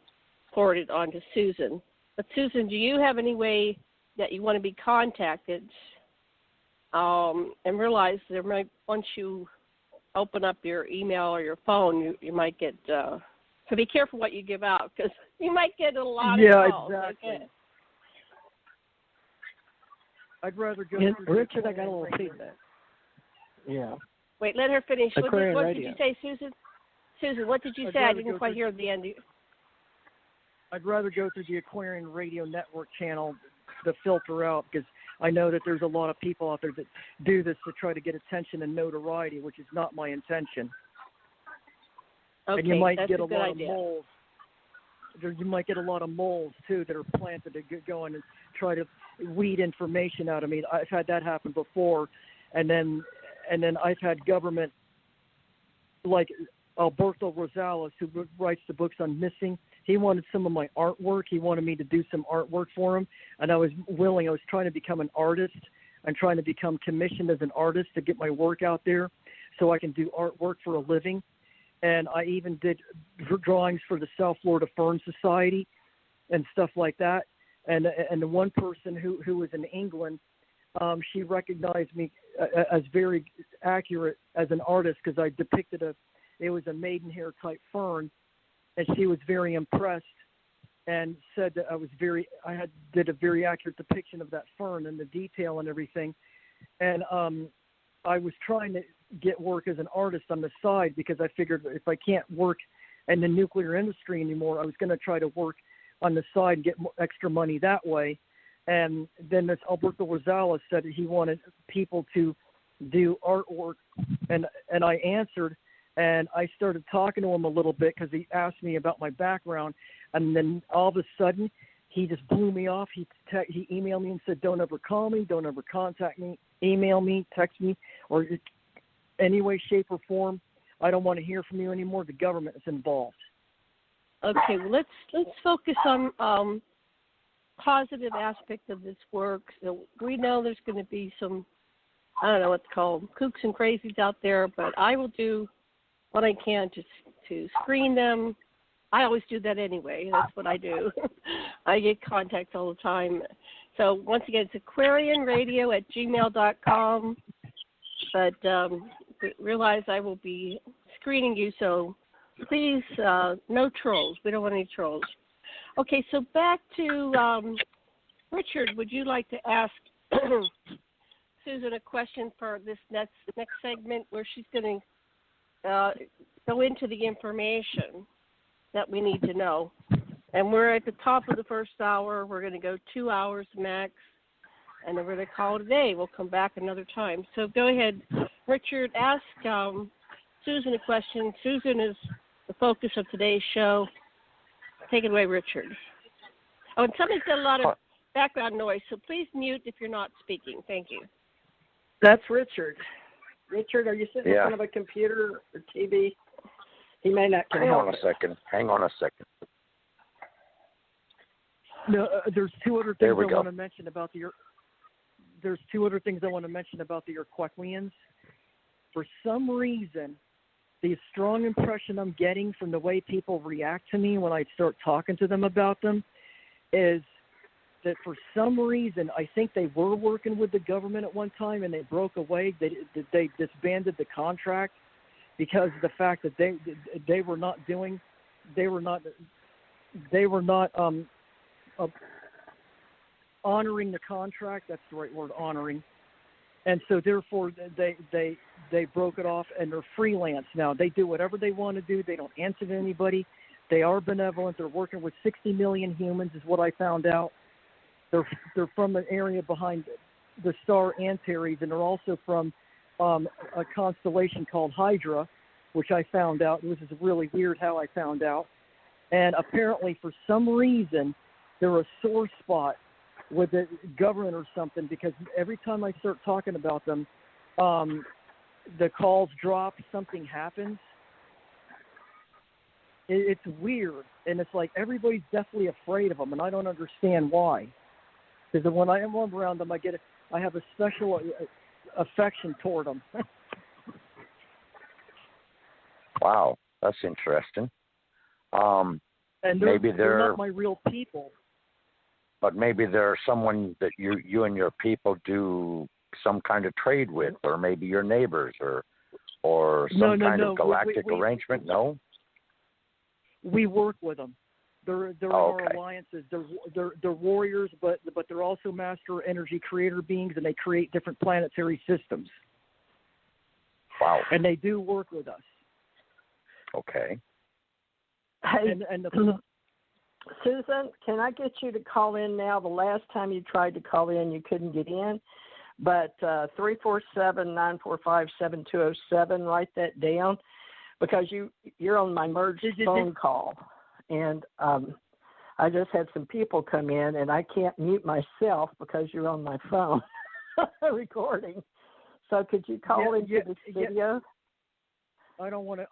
forward it on to Susan. But Susan, do you have any way that you want to be contacted? And realize there might, once you open up your email or your phone, you might get, so be careful what you give out, because you might get a lot of calls. Yeah, exactly. Okay. I'd rather go through Richard, I got a little feedback. Yeah. Wait, let her finish. What did you say, Susan? Susan, what did you say? I didn't quite hear the end. I'd rather go through the Aquarian Radio Network channel to filter out, because I know that there's a lot of people out there that do this to try to get attention and notoriety, which is not my intention. Okay, and you might that's get a a good lot idea. of moles. You might get a lot of moles, too, that are planted to go in and try to weed information out of me. I've had that happen before, and then I've had government, like Alberto Rosales, who writes the books on missing. He wanted some of my artwork. He wanted me to do some artwork for him, and I was willing. I was trying to become an artist. I'm trying to become commissioned as an artist to get my work out there so I can do artwork for a living. And I even did drawings for the South Florida Fern Society and stuff like that. And the one person who was in England, she recognized me as very accurate as an artist, because I depicted it was a maidenhair type fern, and she was very impressed and said that did a very accurate depiction of that fern and the detail and everything. And I was trying to get work as an artist on the side because I figured if I can't work in the nuclear industry anymore, I was going to try to work on the side and get extra money that way. And then this Alberto Rosales said that he wanted people to do artwork, and I answered, and I started talking to him a little bit because he asked me about my background, and then all of a sudden he just blew me off. He emailed me and said, "Don't ever call me, don't ever contact me, email me, text me, or any way, shape, or form. I don't want to hear from you anymore. The government is involved." Okay, well, let's focus on positive aspect of this work. So we know there's going to be some, I don't know what's called, kooks and crazies out there, but I will do what I can to screen them. I always do that anyway. That's what I do. I get contacts all the time. So once again, it's aquarianradio@gmail.com. But realize I will be screening you, so please, no trolls. We don't want any trolls. Okay, so back to Richard. Would you like to ask Susan a question for this next segment where she's going to go into the information that we need to know? And we're at the top of the first hour. We're going to go 2 hours max, and then we're going to call it a day. We'll come back another time. So go ahead, Richard, ask Susan a question. Susan is the focus of today's show. Take it away, Richard. Oh, and somebody's got a lot of background noise, so please mute if you're not speaking. Thank you. That's Richard. Richard, are you sitting in front of a computer or TV? He may not can help. Hang on a second. No, there's two other things I want to mention about the. There's two other things I want to mention about the Urquequians. For some reason, the strong impression I'm getting from the way people react to me when I start talking to them about them is that for some reason, I think they were working with the government at one time and they broke away. They disbanded the contract because of the fact that they were not honoring the contract. That's the right word, honoring. And so therefore they broke it off and they're freelance now. They do whatever they want to do. They don't answer to anybody. They are benevolent. They're working with 60 million humans is what I found out. They're from an area behind the star Antares, and they're also from a constellation called Hydra, which I found out. This is really weird how I found out. And apparently for some reason they're a sore spot with the government or something, because every time I start talking about them, the calls drop, something happens. It's weird, and it's like everybody's definitely afraid of them, and I don't understand why. Because when I am around them, I have a special affection toward them. Wow, that's interesting. And maybe they're not my real people. But maybe they're someone that you and your people do some kind of trade with, or maybe your neighbors, or some kind of galactic arrangement. No, we work with them. They're in our alliances. They're warriors, but they're also master energy creator beings, and they create different planetary systems. Wow! And they do work with us. Okay. Hey, Susan, can I get you to call in now? The last time you tried to call in, you couldn't get in. But 347-945-7207, write that down, because you're on my merged phone call. And I just had some people come in, and I can't mute myself because you're on my phone recording. So could you call into the studio? I don't want to.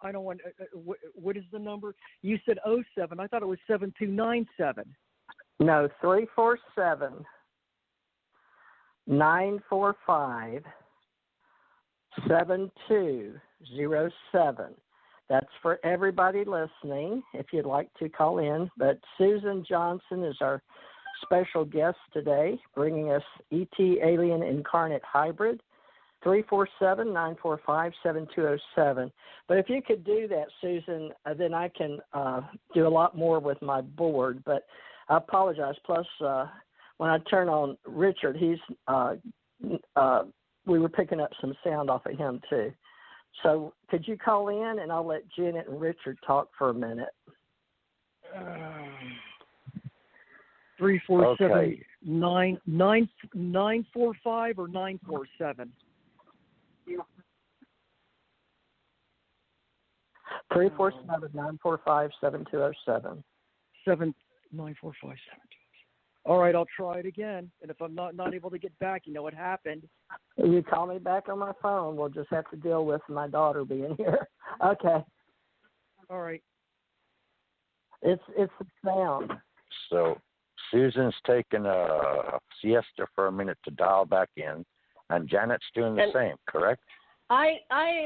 What is the number? You said 07. I thought it was 7297. No, 347-945-7207. That's for everybody listening, if you'd like to call in. But Susan Johnson is our special guest today, bringing us ET Alien Incarnate Hybrid. 347-945-7207. But if you could do that, Susan, then I can do a lot more with my board. But I apologize. Plus, when I turn on Richard, he's we were picking up some sound off of him too. So could you call in, and I'll let Janet and Richard talk for a minute. 347-945 or 947. 347-945-7207. 945-7207. All right, I'll try it again. And if I'm not able to get back, you know what happened. You call me back on my phone. We'll just have to deal with my daughter being here. Okay. All right. It's the sound. So Susan's taking a siesta for a minute to dial back in, and Janet's doing the same, correct? I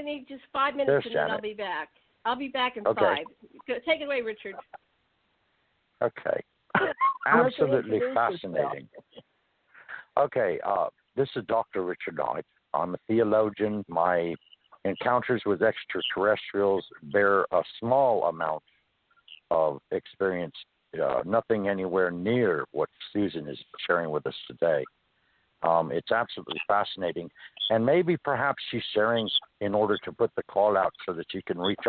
need just 5 minutes, There's and Janet. then I'll be back. I'll be back in Okay. 5. Take it away, Richard. Okay. Absolutely fascinating. Okay, this is Dr. Richard Knight. I'm a theologian. My encounters with extraterrestrials bear a small amount of experience, nothing anywhere near what Susan is sharing with us today. It's absolutely fascinating. And maybe perhaps she's sharing in order to put the call out so that you can reach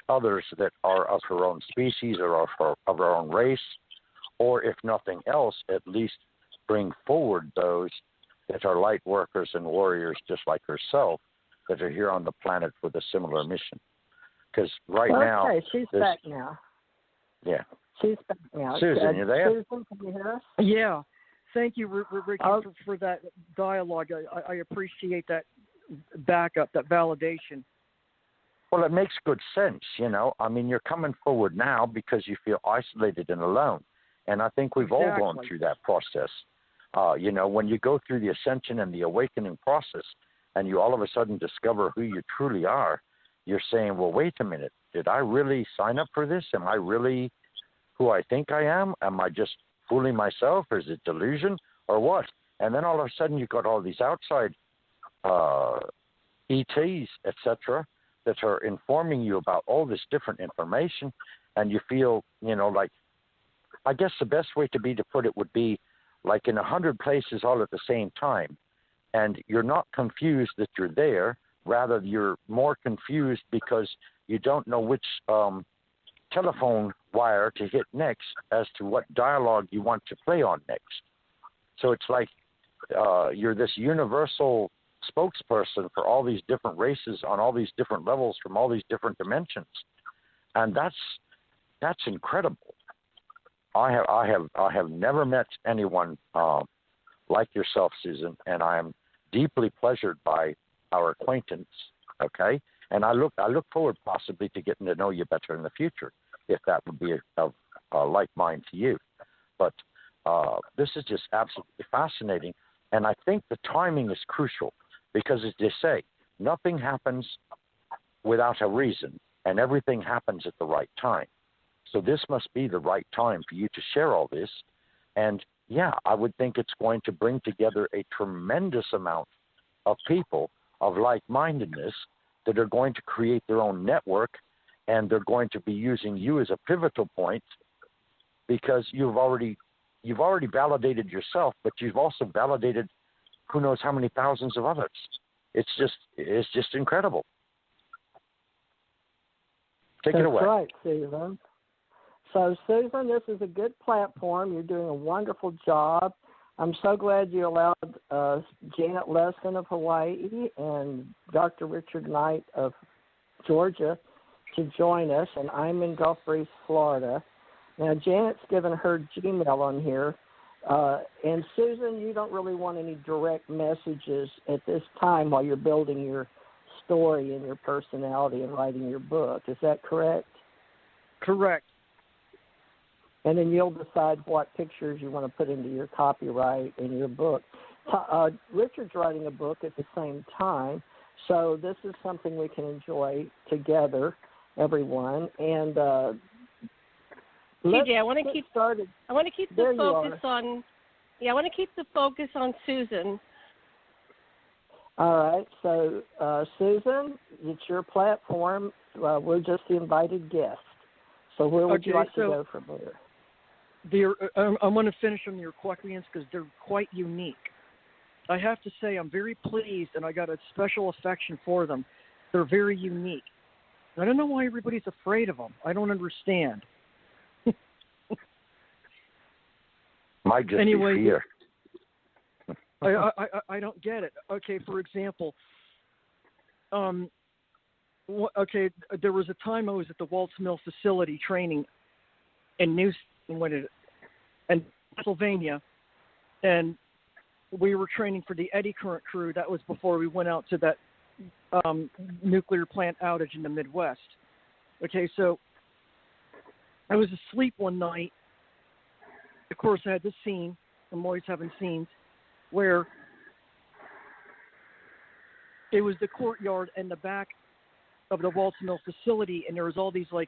others that are of her own species or of her own race, or if nothing else, at least bring forward those that are light workers and warriors just like herself that are here on the planet with a similar mission. Because now... Okay, she's back now. Yeah. She's back now. Susan, you there? Susan, can you hear us? Yeah. Thank you, Richard, for that dialogue. I appreciate that backup, that validation. Well, it makes good sense, you know. I mean, you're coming forward now because you feel isolated and alone. And I think we've all gone through that process. You know, when you go through the ascension and the awakening process and you all of a sudden discover who you truly are, you're saying, well, wait a minute. Did I really sign up for this? Am I really who I think I am? Am I just fooling myself? Or is it delusion or what? And then all of a sudden you've got all these outside ETs, etc., that are informing you about all this different information, and you feel, you know, like, I guess the best way to put it would be like in 100 places all at the same time, and you're not confused that you're there, rather you're more confused because you don't know which telephone wire to hit next as to what dialogue you want to play on next. So it's like you're this universal spokesperson for all these different races on all these different levels from all these different dimensions, and that's incredible. I have never met anyone like yourself, Susan, and I am deeply pleasured by our acquaintance. Okay, and I look forward possibly to getting to know you better in the future, if that would be of like mind to you. But this is just absolutely fascinating, and I think the timing is crucial. Because as they say, nothing happens without a reason, and everything happens at the right time. So this must be the right time for you to share all this. And, yeah, I would think it's going to bring together a tremendous amount of people of like-mindedness that are going to create their own network, and they're going to be using you as a pivotal point because you've already validated yourself, but you've also validated who knows how many thousands of others. It's just incredible. Take it away. That's right, Susan. So, Susan, this is a good platform. You're doing a wonderful job. I'm so glad you allowed Janet Lessin of Hawaii and Dr. Richard Knight of Georgia to join us, and I'm in Gulf Breeze, Florida. Now, Janet's given her Gmail on here. And Susan, you don't really want any direct messages at this time while you're building your story and your personality and writing your book. Is that correct? Correct. And then you'll decide what pictures you want to put into your copyright in your book. Richard's writing a book at the same time, so this is something we can enjoy together, everyone. And TJ, I want to keep started. I want to keep the focus on. Yeah, I want to keep the focus on Susan. All right. So, Susan, it's your platform. We're just the invited guest. So where would you like to go from there? I'm going to finish on the Aquaruins because they're quite unique. I have to say I'm very pleased, and I got a special affection for them. They're very unique. I don't know why everybody's afraid of them. I don't understand. Might just anyway, be fear. I don't get it. Okay, for example, okay, there was a time I was at the Waltz Mill facility training in Pennsylvania, and we were training for the eddy current crew. That was before we went out to that nuclear plant outage in the Midwest. Okay, so I was asleep one night. Of course, I had this scene. I'm always having scenes where it was the courtyard and the back of the Waltz Mill facility, and there was all these, like,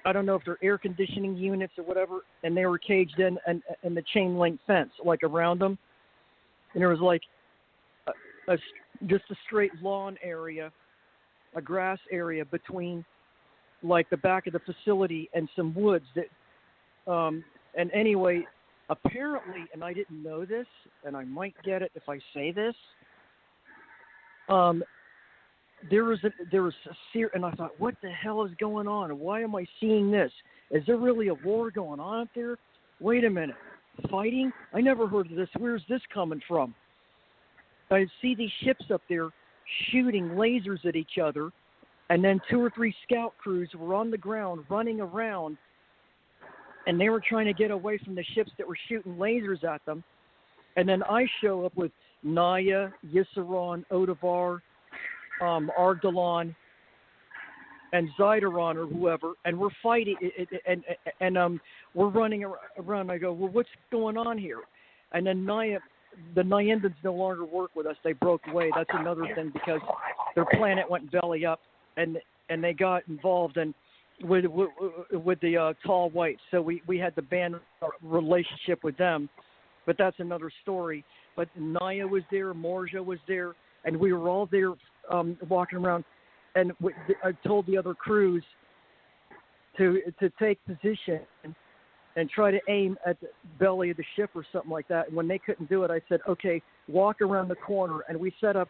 I don't know if they're air conditioning units or whatever, and they were caged in and the chain link fence, like, around them. And there was, like, just a straight lawn area, a grass area between, like, the back of the facility and some woods that, and anyway, apparently, and I didn't know this, and I might get it if I say this, there was a series, and I thought, what the hell is going on? Why am I seeing this? Is there really a war going on up there? Wait a minute. Fighting? I never heard of this. Where's this coming from? I see these ships up there shooting lasers at each other, and then 2 or 3 scout crews were on the ground running around, and they were trying to get away from the ships that were shooting lasers at them. And then I show up with Naya, Yissaron, Odavar, Argdalon, and Zyderon or whoever, and we're fighting, and we're running around. I go, well, what's going on here? And then the Nyendans no longer work with us. They broke away. That's another thing, because their planet went belly up, and they got involved with the Tall Whites. So we had to ban our relationship with them, but that's another story. But Naya was there, Morja was there, and we were all there walking around. And I told the other crews to take position and try to aim at the belly of the ship or something like that. And when they couldn't do it, I said, okay, walk around the corner. And we set up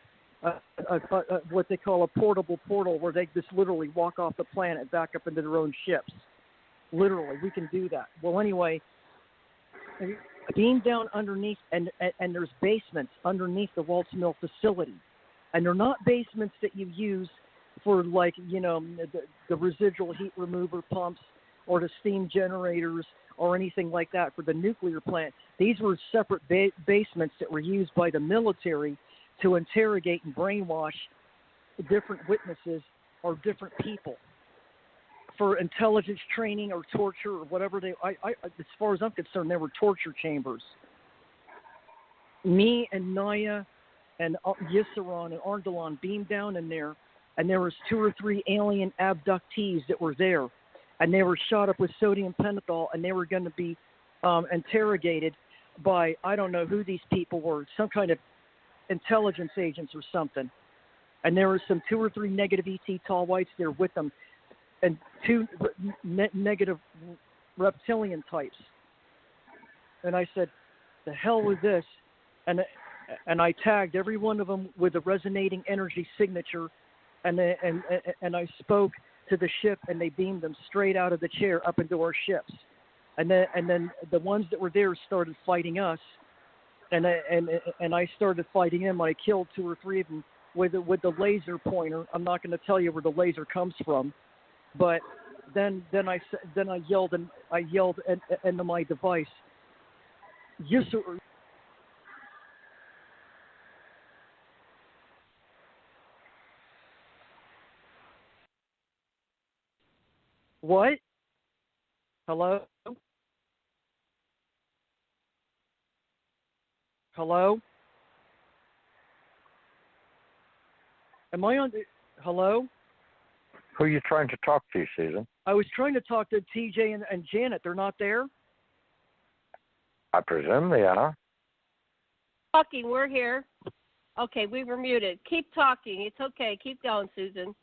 what they call a portable portal, where they just literally walk off the planet back up into their own ships. Literally, we can do that. Well, anyway, beam down underneath, and there's basements underneath the Waltz Mill facility. And they're not basements that you use for, like, you know, the residual heat remover pumps or the steam generators or anything like that for the nuclear plant. These were separate basements that were used by the military to interrogate and brainwash different witnesses or different people for intelligence training or torture or whatever as far as I'm concerned, they were torture chambers. Me and Naya and Yissaron and Argdalon beamed down in there, and there was 2 or 3 alien abductees that were there, and they were shot up with sodium pentothal, and they were going to be interrogated by, I don't know who these people were, some kind of intelligence agents or something. And there were some 2 or 3 negative ET tall whites there with them, and 2 negative reptilian types. And I said, the hell with this? And I tagged every one of them with a resonating energy signature, and I spoke to the ship, and they beamed them straight out of the chair up into our ships. And then the ones that were there started fighting us, and I started fighting them. I killed 2 or 3 of them with the laser pointer. I'm not going to tell you where the laser comes from, but then I yelled into my device, yes, sir. What? Hello? Hello? Am I on? Hello? Who are you trying to talk to, Susan? I was trying to talk to TJ and Janet. They're not there? I presume they are. Fucking, we're here. Okay, we were muted. Keep talking. It's okay. Keep going, Susan.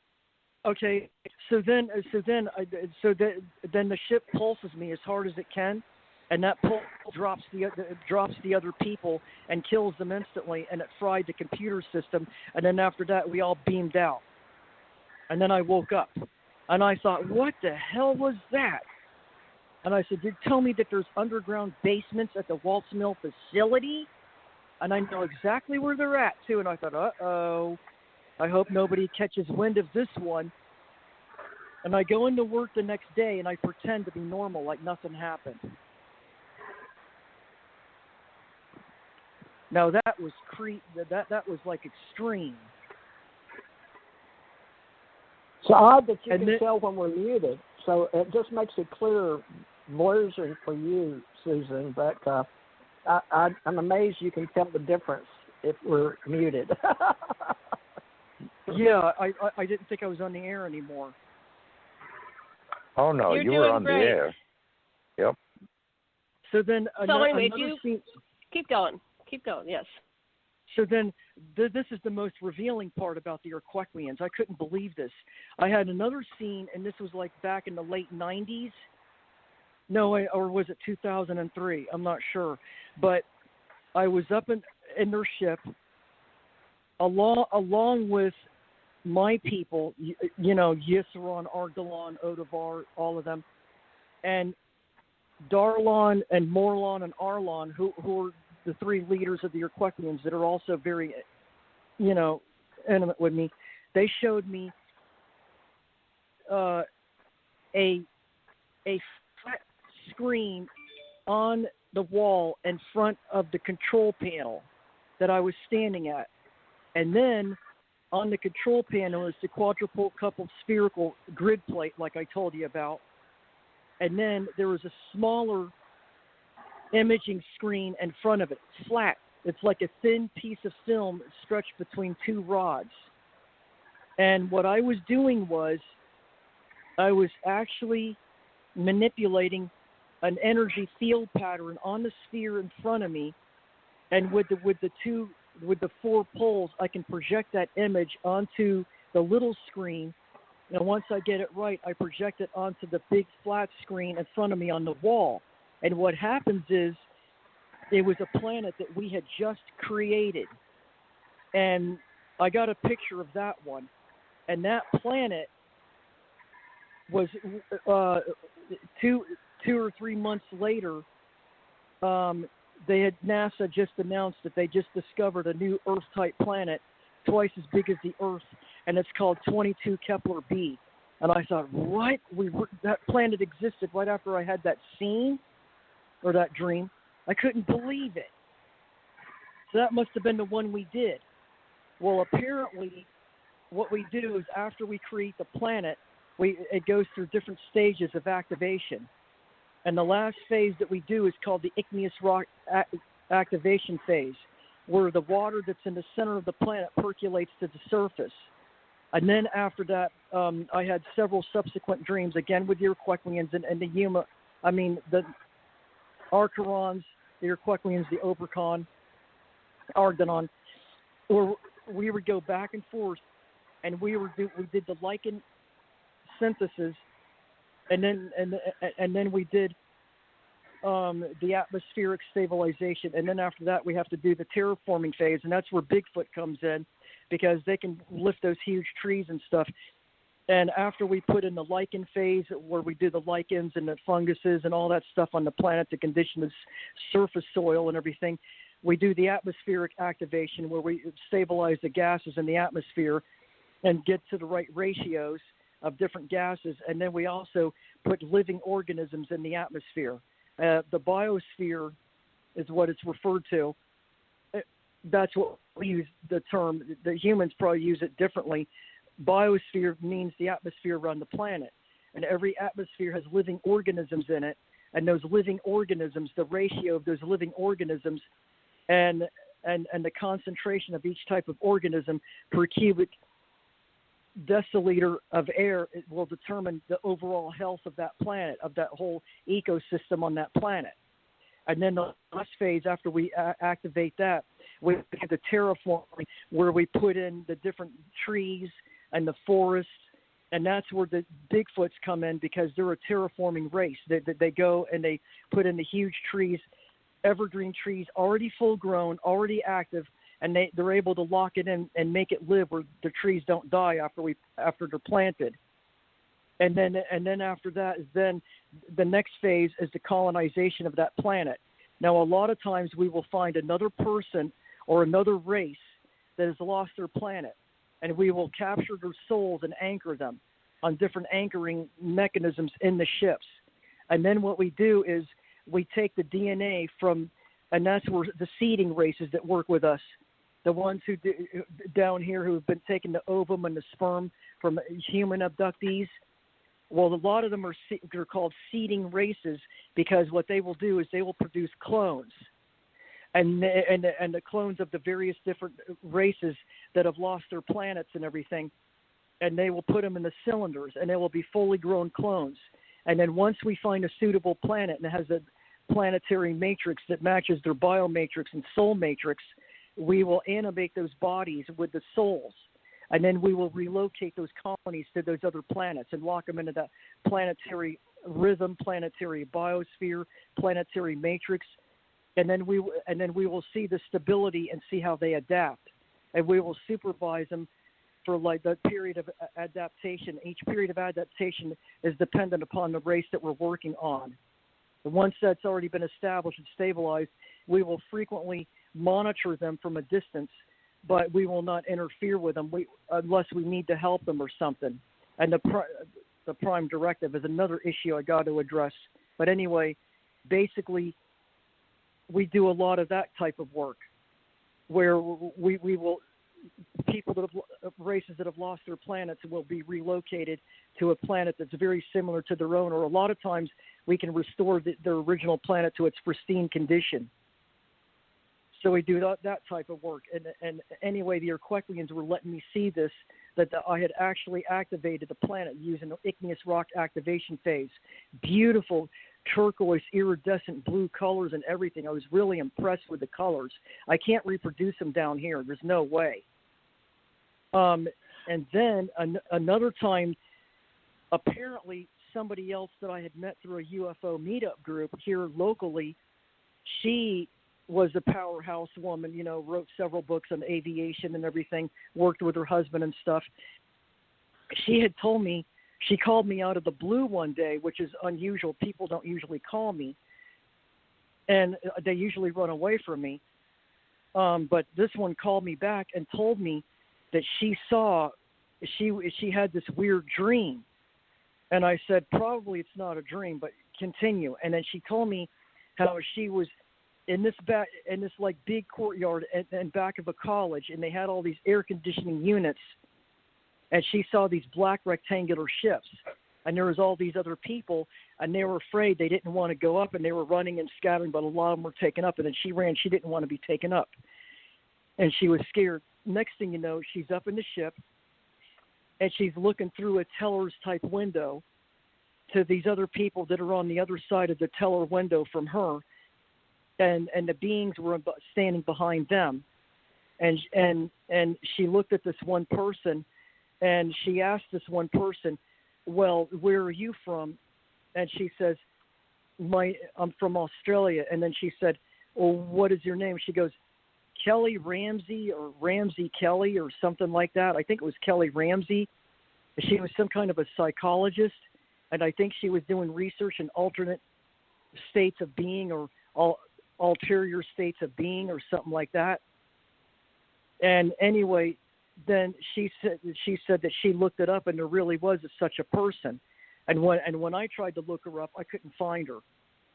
Okay, so then the ship pulses me as hard as it can, and that pulse drops the other people and kills them instantly, and it fried the computer system. And then after that, we all beamed out. And then I woke up, and I thought, what the hell was that? And I said, tell me that there's underground basements at the Waltz Mill facility, and I know exactly where they're at too. And I thought, uh-oh. I hope nobody catches wind of this one. And I go into work the next day, and I pretend to be normal, like nothing happened. Now that was that was like extreme. It's odd that you can tell when we're muted. So it just makes it clear, lawyers are for you, Susan. But I'm amazed you can tell the difference if we're muted. Yeah, I didn't think I was on the air anymore. Oh, no, you were on great. the air. Yep. So then anyway, scene... Keep going. Keep going, yes. So then this is the most revealing part about the Urquequians. I couldn't believe this. I had another scene, and this was like back in the late 90s. No, or was it 2003? I'm not sure. But I was up in their ship along with my people, Yisron, Argalon, Odavar, all of them, and Darlon and Morlon and Arlon, who are the three leaders of the Urquequians that are also very, intimate with me. They showed me a flat screen on the wall in front of the control panel that I was standing at. And then on the control panel is the quadruple coupled spherical grid plate like I told you about. And then there was a smaller imaging screen in front of it, flat. It's like a thin piece of film stretched between two rods. And what I was doing was I was actually manipulating an energy field pattern on the sphere in front of me, and with the four poles, I can project that image onto the little screen. And once I get it right, I project it onto the big flat screen in front of me on the wall. And what happens is it was a planet that we had just created. And I got a picture of that one. And that planet was 2 or 3 months later, NASA just announced that they just discovered a new Earth-type planet twice as big as the Earth, and it's called 22 Kepler b. And I thought, what? That planet existed right after I had that scene or that dream. I couldn't believe it. So that must have been the one we did. Well, apparently, what we do is after we create the planet, it goes through different stages of activation. And the last phase that we do is called the igneous rock activation phase, where the water that's in the center of the planet percolates to the surface. And then after that, I had several subsequent dreams, again with the Urquequians and the Arcarons, the Urquequians, the Obercon, Argonon, where we would go back and forth, and we did the lichen synthesis. And then we did the atmospheric stabilization, and then after that we have to do the terraforming phase, and that's where Bigfoot comes in, because they can lift those huge trees and stuff. And after we put in the lichen phase, where we do the lichens and the funguses and all that stuff on the planet to condition the surface soil and everything, we do the atmospheric activation, where we stabilize the gases in the atmosphere and get to the right ratios of different gases. And then we also put living organisms in the atmosphere. The biosphere is what it's referred to. That's what we use the term. The humans probably use it differently. Biosphere means the atmosphere around the planet. And every atmosphere has living organisms in it. And those living organisms, the ratio of those living organisms and the concentration of each type of organism per cubic deciliter of air, it will determine the overall health of that planet, of that whole ecosystem on that planet. And then the last phase, after we activate that, We did the terraforming where we put in the different trees and the forests, and that's where the Bigfoots come in because they're a terraforming race. They go and they put in the huge trees, evergreen trees, already full grown, already active, and they're able to lock it in and make it live where the trees don't die after they're planted. And then after that is then the next phase is the colonization of that planet. Now, a lot of times we will find another person or another race that has lost their planet, and we will capture their souls and anchor them on different anchoring mechanisms in the ships. And then what we do is we take the DNA from, and that's where the seeding races that work with us, the ones who down here who have been taking the ovum and the sperm from human abductees. Well, a lot of them they're called seeding races because what they will do is they will produce clones, and the clones of the various different races that have lost their planets and everything, and they will put them in the cylinders, and they will be fully grown clones. And then once we find a suitable planet and it has a planetary matrix that matches their biomatrix and soul matrix, we will animate those bodies with the souls. And then we will relocate those colonies to those other planets and lock them into that planetary rhythm, planetary biosphere, planetary matrix. And then we will see the stability and see how they adapt. And we will supervise them for like the period of adaptation. Each period of adaptation is dependent upon the race that we're working on. And once that's already been established and stabilized, we will frequently monitor them from a distance, but we will not interfere with them unless we need to help them or something. And the prime directive is another issue I got to address. But anyway, basically, we do a lot of that type of work where we will, people that have, races that have lost their planets will be relocated to a planet that's very similar to their own, or a lot of times we can restore their original planet to its pristine condition. So we do that type of work. And anyway, the Urquequians were letting me see this, that I had actually activated the planet using the igneous rock activation phase. Beautiful turquoise, iridescent blue colors and everything. I was really impressed with the colors. I can't reproduce them down here. There's no way. And then another time, apparently somebody else that I had met through a UFO meetup group here locally, she was a powerhouse woman, wrote several books on aviation and everything, worked with her husband and stuff. She had told me, she called me out of the blue one day, which is unusual. People don't usually call me, and they usually run away from me. But this one called me back and told me that she had this weird dream. And I said, probably it's not a dream, but continue. And then she told me how she was in this like big courtyard and back of a college, and they had all these air conditioning units, and she saw these black rectangular ships, and there was all these other people, and they were afraid. They didn't want to go up, and they were running and scattering, but a lot of them were taken up, and then she ran. She didn't want to be taken up, and she was scared. Next thing you know, she's up in the ship, and she's looking through a teller's type window to these other people that are on the other side of the teller window from her. And the beings were standing behind them, and she looked at this one person, and she asked this one person, "Well, where are you from?" And she says, "I'm from Australia." And then she said, "Well, what is your name?" She goes, "Kelly Ramsey or Ramsey Kelly or something like that." I think it was Kelly Ramsey. She was some kind of a psychologist, and I think she was doing research in alternate states of being or ulterior states of being or something like that. And anyway, then she said that she looked it up, and there really was such a person. And when I tried to look her up, I couldn't find her.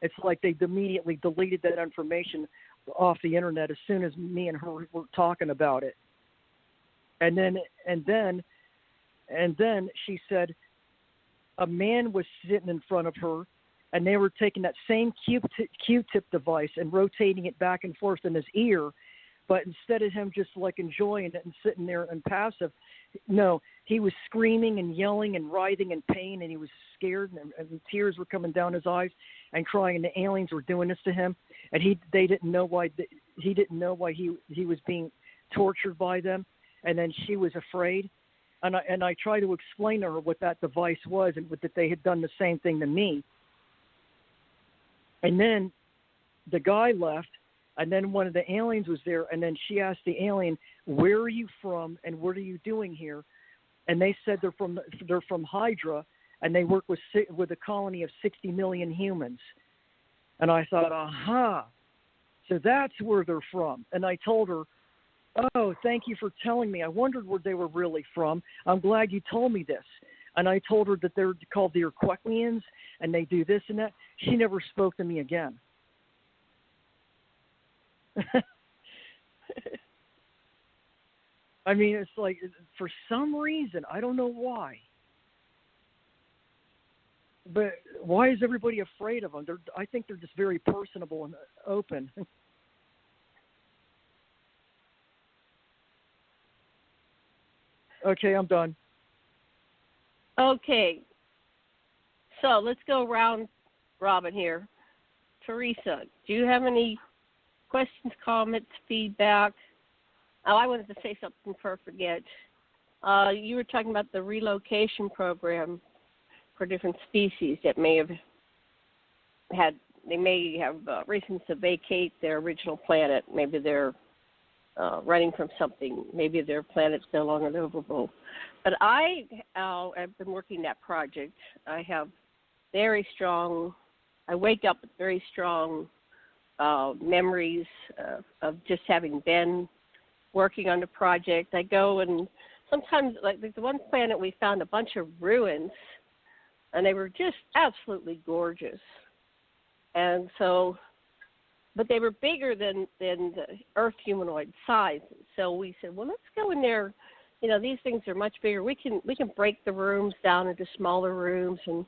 It's like they immediately deleted that information off the internet as soon as me and her were talking about it. And then she said a man was sitting in front of her, and they were taking that same Q-tip device and rotating it back and forth in his ear. But instead of him just like enjoying it and sitting there and passive, no, he was screaming and yelling and writhing in pain, and he was scared, and tears were coming down his eyes and crying, and the aliens were doing this to him. And they didn't know why he didn't know why he was being tortured by them, and then she was afraid. And I tried to explain to her what that device was and that they had done the same thing to me. And then the guy left, and then one of the aliens was there, and then she asked the alien, "Where are you from, and what are you doing here?" And they said they're from Hydra, and they work with a colony of 60 million humans. And I thought, aha, so that's where they're from. And I told her, oh, thank you for telling me. I wondered where they were really from. I'm glad you told me this. And I told her that they're called the Aquaruins, and they do this and that. She never spoke to me again. I mean, it's like, for some reason, I don't know why. But why is everybody afraid of them? I think they're just very personable and open. Okay, I'm done. Okay. So let's go round robin here. Theresa, do you have any questions, comments, feedback? Oh, I wanted to say something before I forget. You were talking about the relocation program for different species that may have reasons to vacate their original planet. Maybe they're running from something. Maybe their planet's no longer livable. But I have been working that project. I have I wake up with very strong memories of just having been working on the project. I go and sometimes, like the one planet, we found a bunch of ruins, and they were just absolutely gorgeous. And so, but they were bigger than the Earth humanoid size. So we said, well, let's go in there. You know, these things are much bigger. We can break the rooms down into smaller rooms, and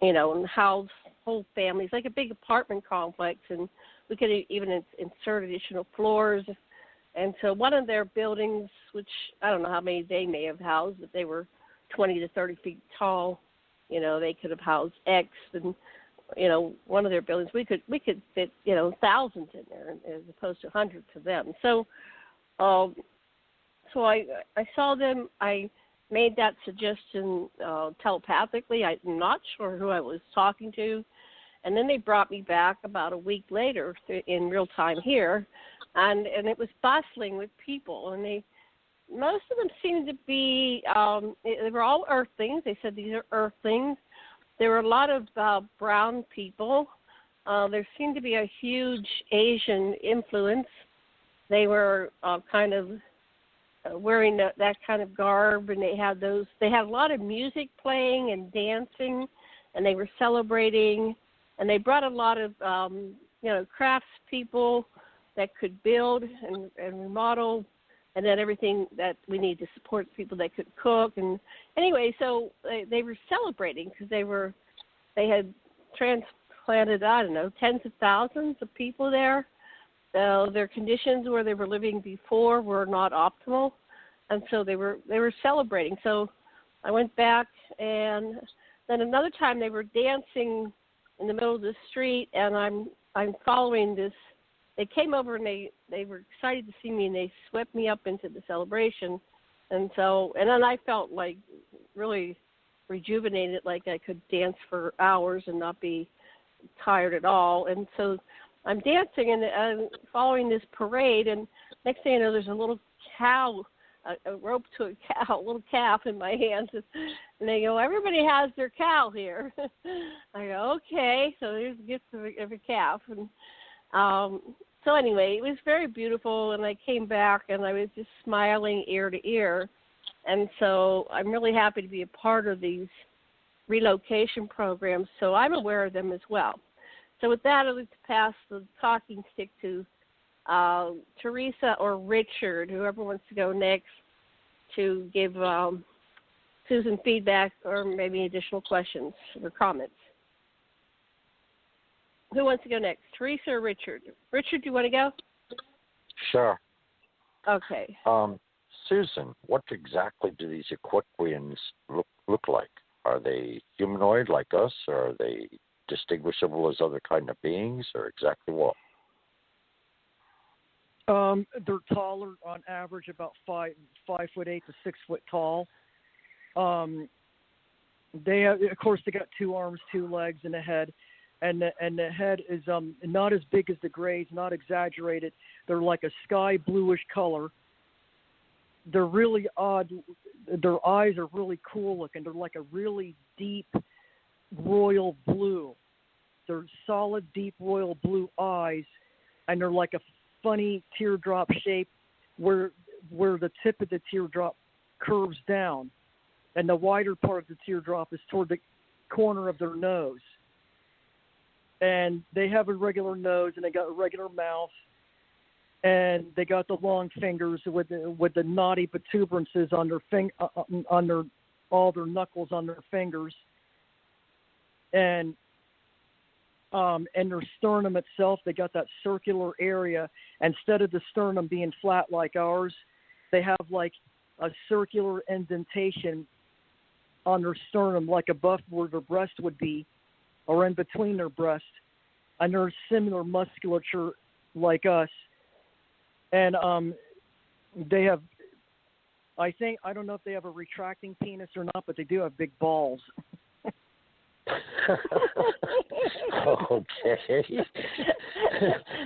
and house whole families, like a big apartment complex. And we could even insert additional floors. And so one of their buildings, which I don't know how many they may have housed, but they were 20 to 30 feet tall. They could have housed X, and one of their buildings we could fit thousands in there as opposed to hundreds of them. So, so I saw them. I made that suggestion telepathically. I'm not sure who I was talking to, and then they brought me back about a week later in real time here, and it was bustling with people, and most of them seemed to be, they were all Earthlings. They said these are Earthlings. There were a lot of brown people. There seemed to be a huge Asian influence. They were kind of wearing that kind of garb, and they had a lot of music playing and dancing, and they were celebrating, and they brought a lot of, crafts people that could build and remodel, and then everything that we need to support people that could cook. And anyway, so they were celebrating because they had transplanted, I don't know, tens of thousands of people there. Their conditions where they were living before were not optimal, and so they were celebrating. So I went back, and then another time they were dancing in the middle of the street, and I'm following this. They came over, and they were excited to see me, and they swept me up into the celebration. And then I felt like really rejuvenated, like I could dance for hours and not be tired at all. And so I'm dancing and following this parade, and next thing I know, there's a little cow, a rope to a cow, a little calf in my hands, and they go, everybody has their cow here. I go, okay, so there's a gift of a calf. And so anyway, it was very beautiful, and I came back, and I was just smiling ear to ear. And so I'm really happy to be a part of these relocation programs, so I'm aware of them as well. So with that, I'd like to pass the talking stick to Theresa or Richard, whoever wants to go next, to give Susan feedback or maybe additional questions or comments. Who wants to go next, Theresa or Richard? Richard, do you want to go? Sure. Okay. Susan, what exactly do these Aquaruins look like? Are they humanoid like us, or are they distinguishable as other kind of beings, or exactly what? They're taller on average, about 5'8" to 6 foot tall. They have, of course, they got 2 arms, 2 legs, and a head. And the head is not as big as the grays, not exaggerated. They're like a sky bluish color. They're really odd. Their eyes are really cool looking. They're like a really deep royal blue. They're solid, deep royal blue eyes, and they're like a funny teardrop shape where the tip of the teardrop curves down, and the wider part of the teardrop is toward the corner of their nose. And they have a regular nose, and they got a regular mouth, and they got the long fingers with the knotty protuberances on their all their knuckles on their fingers, and their sternum itself, they got that circular area. Instead of the sternum being flat like ours, they have like a circular indentation on their sternum, like above where their breast would be, or in between their breast, and there's similar musculature like us. And they have, I don't know if they have a retracting penis or not, but they do have big balls. Okay.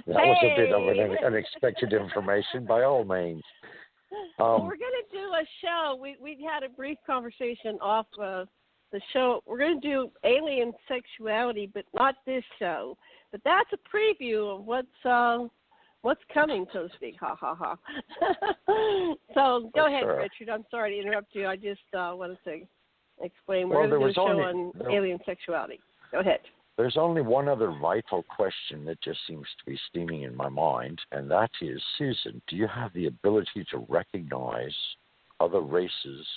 That was a bit of an unexpected information by all means. We're going to do a show. We had a brief conversation off the show. We're going to do alien sexuality, but not this show. But that's a preview of what's coming, so to speak. Ha, ha, ha. So go ahead, sure. Richard. I'm sorry to interrupt you. I just wanted to explain. We're going to do a show on alien sexuality. Go ahead. There's only one other vital question that just seems to be steaming in my mind, and that is, Susan, do you have the ability to recognize other races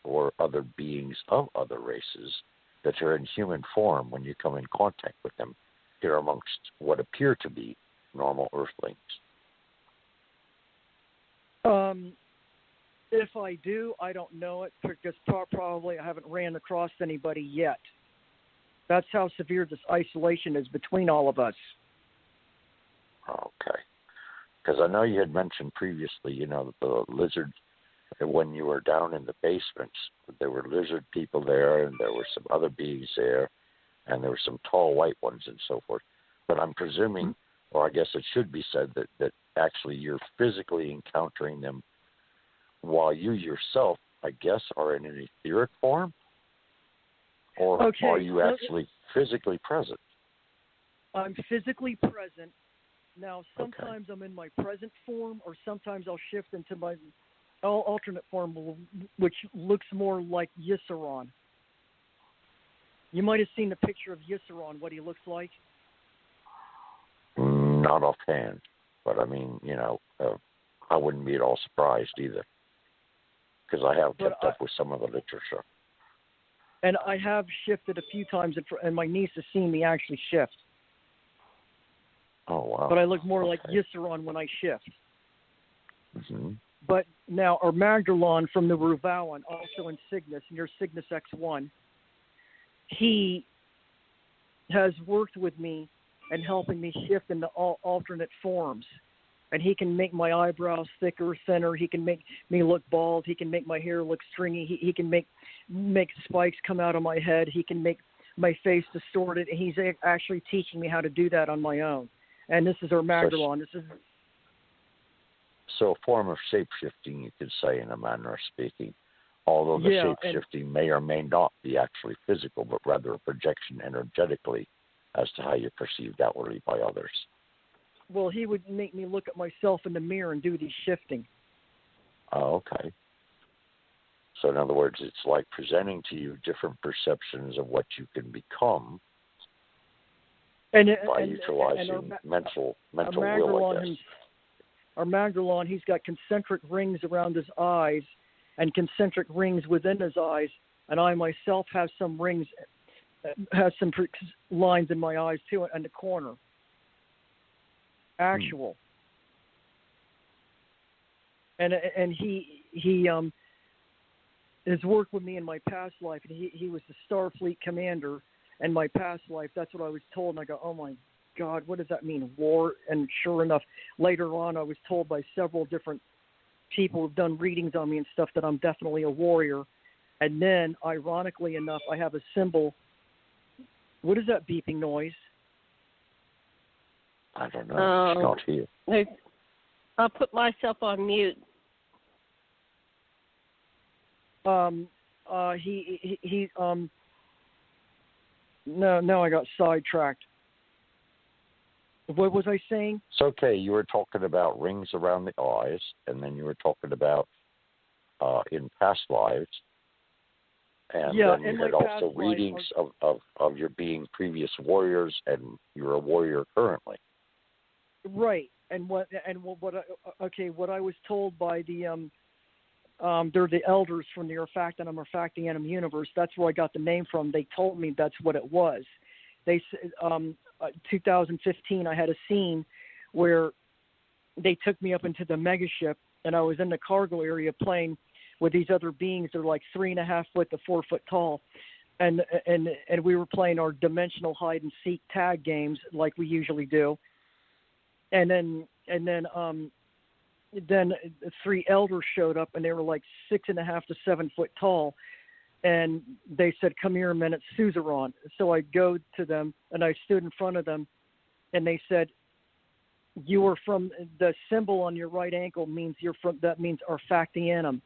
or other beings of other races that are in human form when you come in contact with them here amongst what appear to be normal Earthlings? If I do, I don't know it, because probably I haven't ran across anybody yet. That's how severe this isolation is between all of us. Okay. Because I know you had mentioned previously, the lizard, when you were down in the basement, there were lizard people there, and there were some other beings there, and there were some tall white ones and so forth. But I'm presuming, or I guess it should be said, that actually you're physically encountering them while you yourself, I guess, are in an etheric form? Or are you actually physically present? I'm physically present. Now, sometimes I'm in my present form, or sometimes I'll shift into my alternate form, which looks more like Yisseron. You might have seen the picture of Yisseron, what he looks like. Not offhand, but I mean, I wouldn't be at all surprised either, because I have kept up with some of the literature. And I have shifted a few times, and my niece has seen me actually shift. Oh, wow. But I look more like Yisseron when I shift. Mm-hmm. But now, our Magdalon from the Ruvawan, also in Cygnus, near Cygnus X1, he has worked with me and helping me shift into alternate forms. And he can make my eyebrows thicker, thinner. He can make me look bald. He can make my hair look stringy. He can make spikes come out of my head. He can make my face distorted. And he's actually teaching me how to do that on my own. And this is our Magdalon. So a form of shape-shifting, you could say, in a manner of speaking, although the shape-shifting may or may not be actually physical, but rather a projection energetically as to how you're perceived outwardly by others. Well, he would make me look at myself in the mirror and do the shifting. Oh, okay. So in other words, it's like presenting to you different perceptions of what you can become by utilizing mental will, I guess. Our Magdalon, he's got concentric rings around his eyes and concentric rings within his eyes, and I myself have some rings, has some lines in my eyes too, in the corner. Actual. And he has worked with me in my past life, and he was the Starfleet commander in my past life. That's what I was told, and I go, oh my God, what does that mean, war? And sure enough, later on, I was told by several different people who've done readings on me and stuff that I'm definitely a warrior. And then, ironically enough, I have a symbol. What is that beeping noise? I don't know. It's not here. I'll put myself on mute. No, I got sidetracked. What was I saying? It's okay. You were talking about rings around the eyes, and then you were talking about in past lives. And then you had also readings of your being previous warriors, and you're a warrior currently. Right. What I was told by the they're the elders from the Urfactanum universe. That's where I got the name from. They told me that's what it was. They 2015, I had a scene where they took me up into the megaship, and I was in the cargo area playing with these other beings. They're like 3.5 foot to 4 foot tall, and we were playing our dimensional hide and seek tag games like we usually do. And then 3 elders showed up, and they were like 6.5 to 7 foot tall. And they said, "Come here a minute, Suzerain." So I go to them, and I stood in front of them, and they said, "You are from the symbol on your right ankle means you're from. That means Urfactanum.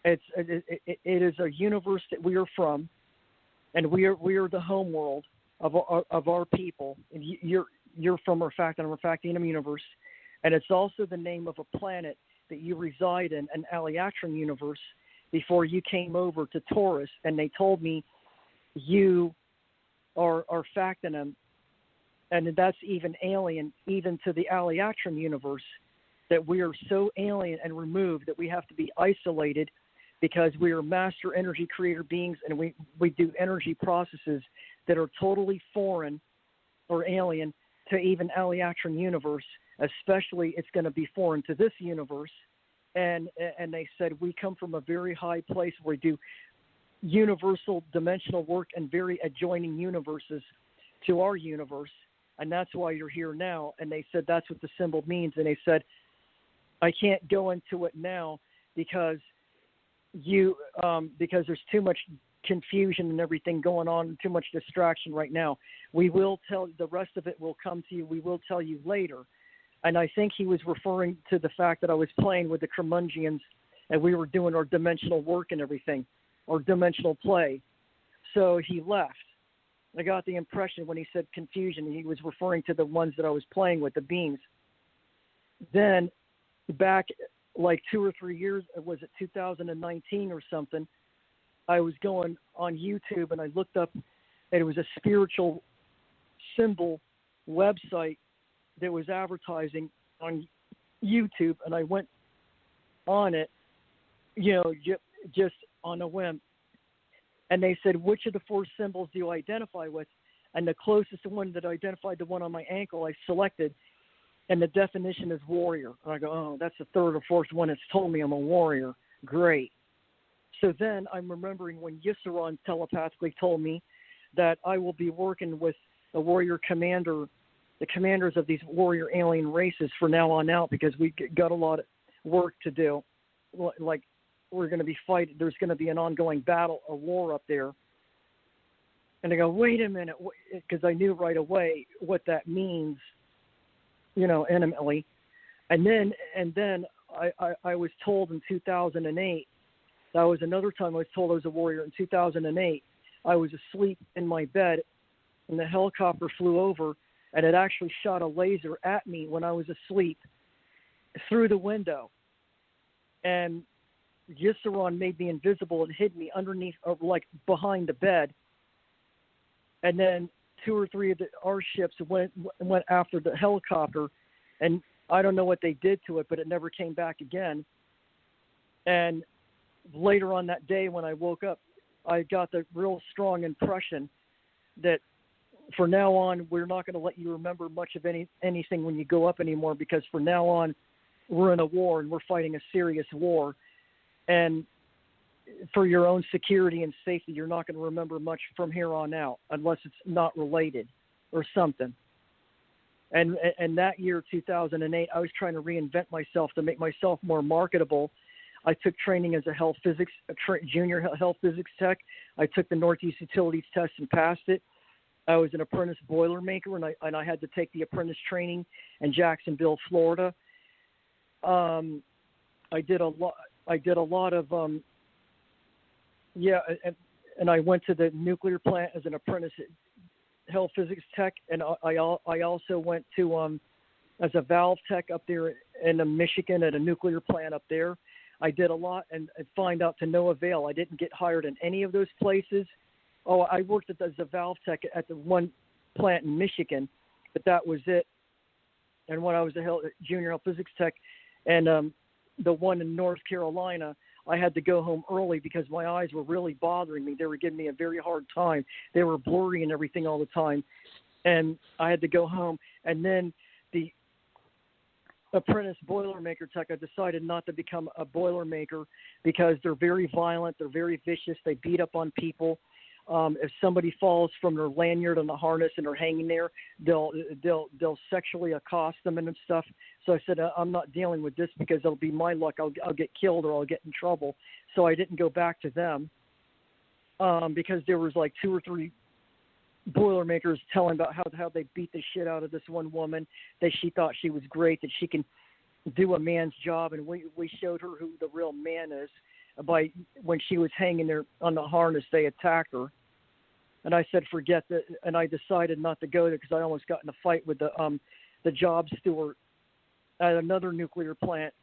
It is a universe that we are from, and we are the home world of our people. And you're from Urfactanum universe, and it's also the name of a planet that you reside in, an Alienologists universe, before you came over to Taurus." And they told me you are Urfactanum, and that's even alien, even to the Alienologists universe, that we are so alien and removed that we have to be isolated because we are master energy creator beings, and we do energy processes that are totally foreign or alien to even Alienologists universe. Especially, it's going to be foreign to this universe. And they said we come from a very high place where we do universal dimensional work and very adjoining universes to our universe, and that's why you're here now. And they said that's what the symbol means. And they said, I can't go into it now because there's too much confusion and everything going on, too much distraction right now. We will tell the rest of it will come to you. We will tell you later. And I think he was referring to the fact that I was playing with the Cremungians and we were doing our dimensional work and everything, or dimensional play. So he left. I got the impression when he said confusion, he was referring to the ones that I was playing with, the beings. Then back like 2 or 3 years, was it 2019 or something, I was going on YouTube and I looked up, and it was a spiritual symbol website that was advertising on YouTube, and I went on it, just on a whim. And they said, which of the 4 symbols do you identify with? And the closest one that identified the one on my ankle, I selected, and the definition is warrior. And I go, oh, that's the 3rd or 4th one that's told me I'm a warrior. Great. So then I'm remembering when Yisseron telepathically told me that I will be working with the warrior commander, the commanders of these warrior alien races for now on out, because we got a lot of work to do. Like, we're going to be fighting. There's going to be an ongoing battle, a war up there. And I go, wait a minute, because I knew right away what that means, intimately. And then I was told in 2008, that was another time I was told I was a warrior. In 2008, I was asleep in my bed, and the helicopter flew over, and it actually shot a laser at me when I was asleep through the window. And Yisseron made me invisible and hid me underneath, like behind the bed. And then 2 or 3 of our ships went after the helicopter, and I don't know what they did to it, but it never came back again. And later on that day when I woke up, I got the real strong impression that for now on, we're not going to let you remember much of anything when you go up anymore, because from now on, we're in a war and we're fighting a serious war. And for your own security and safety, you're not going to remember much from here on out unless it's not related or something. And that year, 2008, I was trying to reinvent myself to make myself more marketable. I took training as a junior health physics tech. I took the Northeast Utilities test and passed it. I was an apprentice boilermaker, and I had to take the apprentice training in Jacksonville, Florida. I did a lot of and I went to the nuclear plant as an apprentice health physics tech, and I also went to as a valve tech up there in Michigan at a nuclear plant up there. I did a lot and find out to no avail. I didn't get hired in any of those places. Oh, I worked as a valve tech at the one plant in Michigan, but that was it. And when I was a junior health physics tech, and the one in North Carolina, I had to go home early because my eyes were really bothering me. They were giving me a very hard time. They were blurry and everything all the time. And I had to go home. And then the apprentice boilermaker tech, I decided not to become a boilermaker because they're very violent. They're very vicious. They beat up on people. If somebody falls from their lanyard on the harness and they're hanging there, they'll sexually accost them and stuff. So I said, I'm not dealing with this because it'll be my luck. I'll get killed or I'll get in trouble. So I didn't go back to them because there was like 2 or 3 boilermakers telling about how they beat the shit out of this one woman, that she thought she was great, that she can do a man's job. And we showed her who the real man is. By when she was hanging there on the harness, they attacked her, and I said, "Forget that." And I decided not to go there because I almost got in a fight with the job steward at another nuclear plant,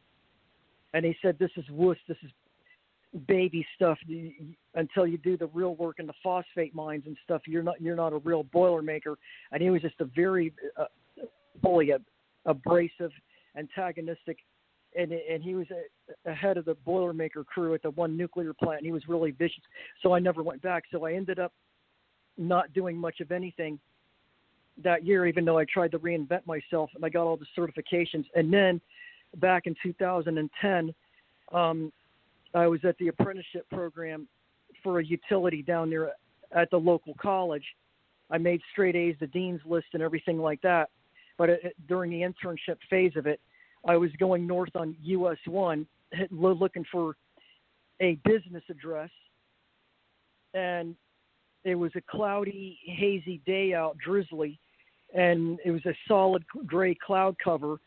and he said, "This is wuss. This is baby stuff. Until you do the real work in the phosphate mines and stuff, you're not a real boilermaker." And he was just a very bully, abrasive, antagonistic. And he was ahead of the boilermaker crew at the one nuclear plant. And he was really vicious. So I never went back. So I ended up not doing much of anything that year, even though I tried to reinvent myself. And I got all the certifications. And then back in 2010, I was at the apprenticeship program for a utility down there at the local college. I made straight A's, the dean's list, and everything like that. But during the internship phase of it, I was going north on US 1 looking for a business address, and it was a cloudy, hazy day out, drizzly, and it was a solid gray cloud cover,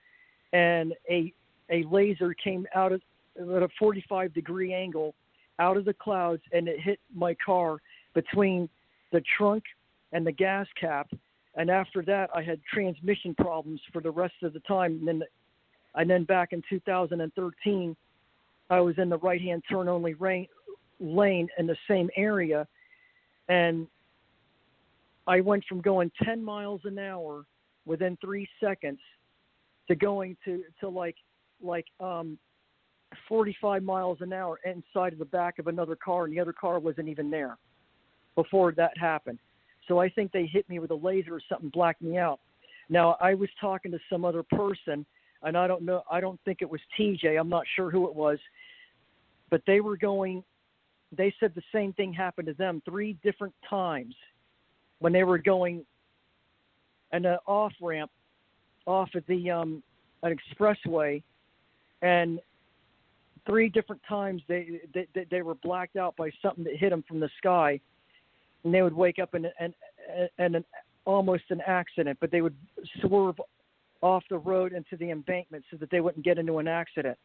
and a laser came out at a 45-degree angle out of the clouds, and it hit my car between the trunk and the gas cap, and after that I had transmission problems for the rest of the time. And then back in 2013, I was in the right-hand turn-only lane in the same area, and I went from going 10 miles an hour within 3 seconds to going to like 45 miles an hour inside of the back of another car, and the other car wasn't even there before that happened. So I think they hit me with a laser or something, blacked me out. Now, I was talking to some other person, and I don't know, I don't think it was TJ, I'm not sure who it was, but they said the same thing happened to them 3 different times when they were going an off-ramp off at the an expressway, and 3 different times they were blacked out by something that hit them from the sky, and they would wake up in almost an accident, but they would swerve off the road into the embankment so that they wouldn't get into an accident.